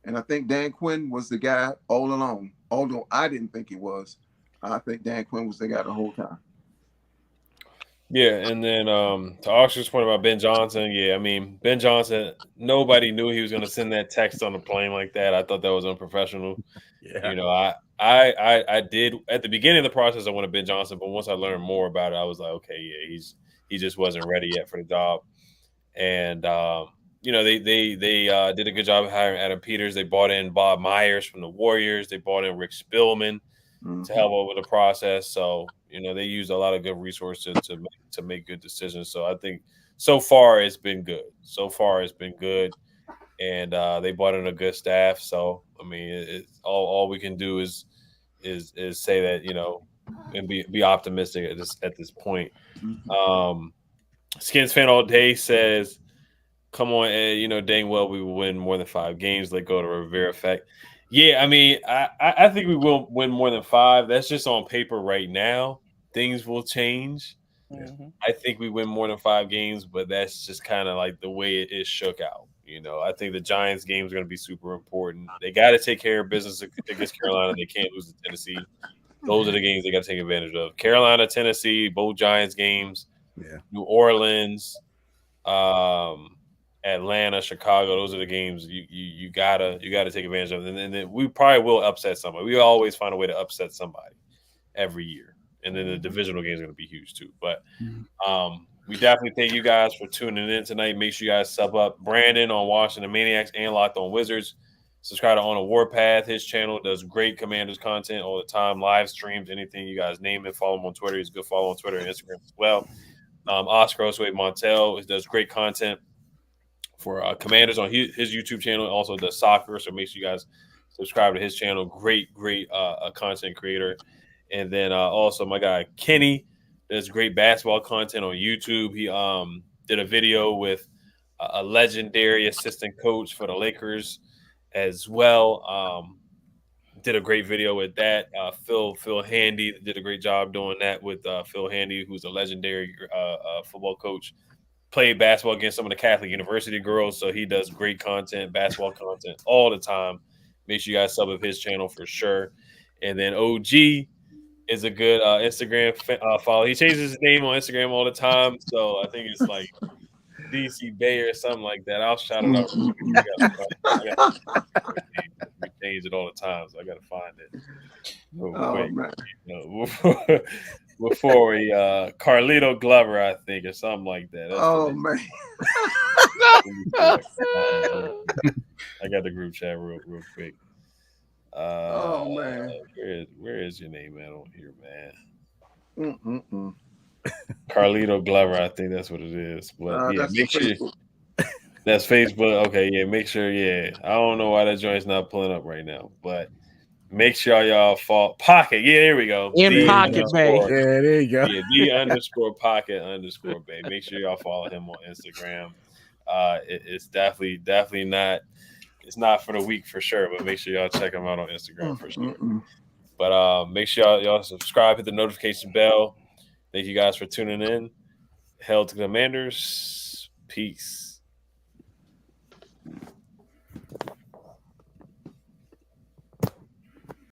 And I think Dan Quinn was the guy all along. Although I didn't think he was. I think Dan Quinn was the guy the whole time. Yeah, and then to Oscar's point about Ben Johnson, yeah, I mean, Ben Johnson, nobody knew he was going to send that text on the plane like that. I thought that was unprofessional. Yeah. You know, I did at the beginning of the process, I wanted Ben Johnson, but once I learned more about it, I was like, okay, yeah, he just wasn't ready yet for the job. And you know, they did a good job of hiring Adam Peters. They brought in Bob Myers from the Warriors. They brought in Rick Spielman to help out with the process. So, you know, they used a lot of good resources to make good decisions. So I think so far it's been good. And they brought in a good staff. So I mean, it's all we can do is say that, you know, and be optimistic at this point. Skins fan all day says, "Come on, Ed, you know dang well we will win more than 5 games. Let go of the Rivera effect." Yeah, I mean, I think we will win more than 5. That's just on paper right now. Things will change. Mhm. I think we win more than 5 games, but that's just kind of like the way it is shook out. You know, I think the Giants game is going to be super important. They got to take care of business against Carolina. They can't lose to Tennessee. Those are the games they got to take advantage of. Carolina, Tennessee, both Giants games. Yeah. New Orleans, Atlanta, Chicago. Those are the games you gotta take advantage of. And then we probably will upset somebody. We always find a way to upset somebody every year. And then the divisional game is going to be huge too. But we definitely thank you guys for tuning in tonight. Make sure you guys sub up Brandon on Washington Maniacs and Locked On Wizards. Subscribe to On a Warpath. His channel does great Commanders content all the time, live streams, anything you guys name it. Follow him on Twitter. He's a good follow on Twitter and Instagram as well. Oscar Osway Montel does great content for Commanders on his YouTube channel. Also does soccer, so make sure you guys subscribe to his channel. Great content creator. And then also my guy Kenny does great basketball content on YouTube. He did a video with a legendary assistant coach for the Lakers as well. Did a great video with that. Phil Handy did a great job doing that with Phil Handy, who's a legendary football coach. Played basketball against some of the Catholic University girls, so he does great content, basketball content all the time. Make sure you guys sub up his channel for sure. And then OG is a good Instagram follow. He changes his name on Instagram all the time, so I think it's like DC Bay or something like that. I'll shout it out. We change it all the time, so I got to find it real quick. Man. You know, before we Carlito Glover, I think, or something like that. That's man. I got the group chat real quick. Man. Where is your name at on here, man? Carlito Glover, I think that's what it is. But yeah, make sure that's Facebook. Okay, yeah, make sure. Yeah, I don't know why that joint's not pulling up right now, but make sure y'all follow Pocket. Yeah, there we go. In Pocket Bay. Yeah, there you go. Yeah, _Pocket_Bay. Make sure y'all follow him on Instagram. It's definitely not. It's not for the week for sure, but make sure y'all check him out on Instagram for sure. But make sure y'all subscribe, hit the notification bell. Thank you guys for tuning in. Hail to the Commanders. Peace.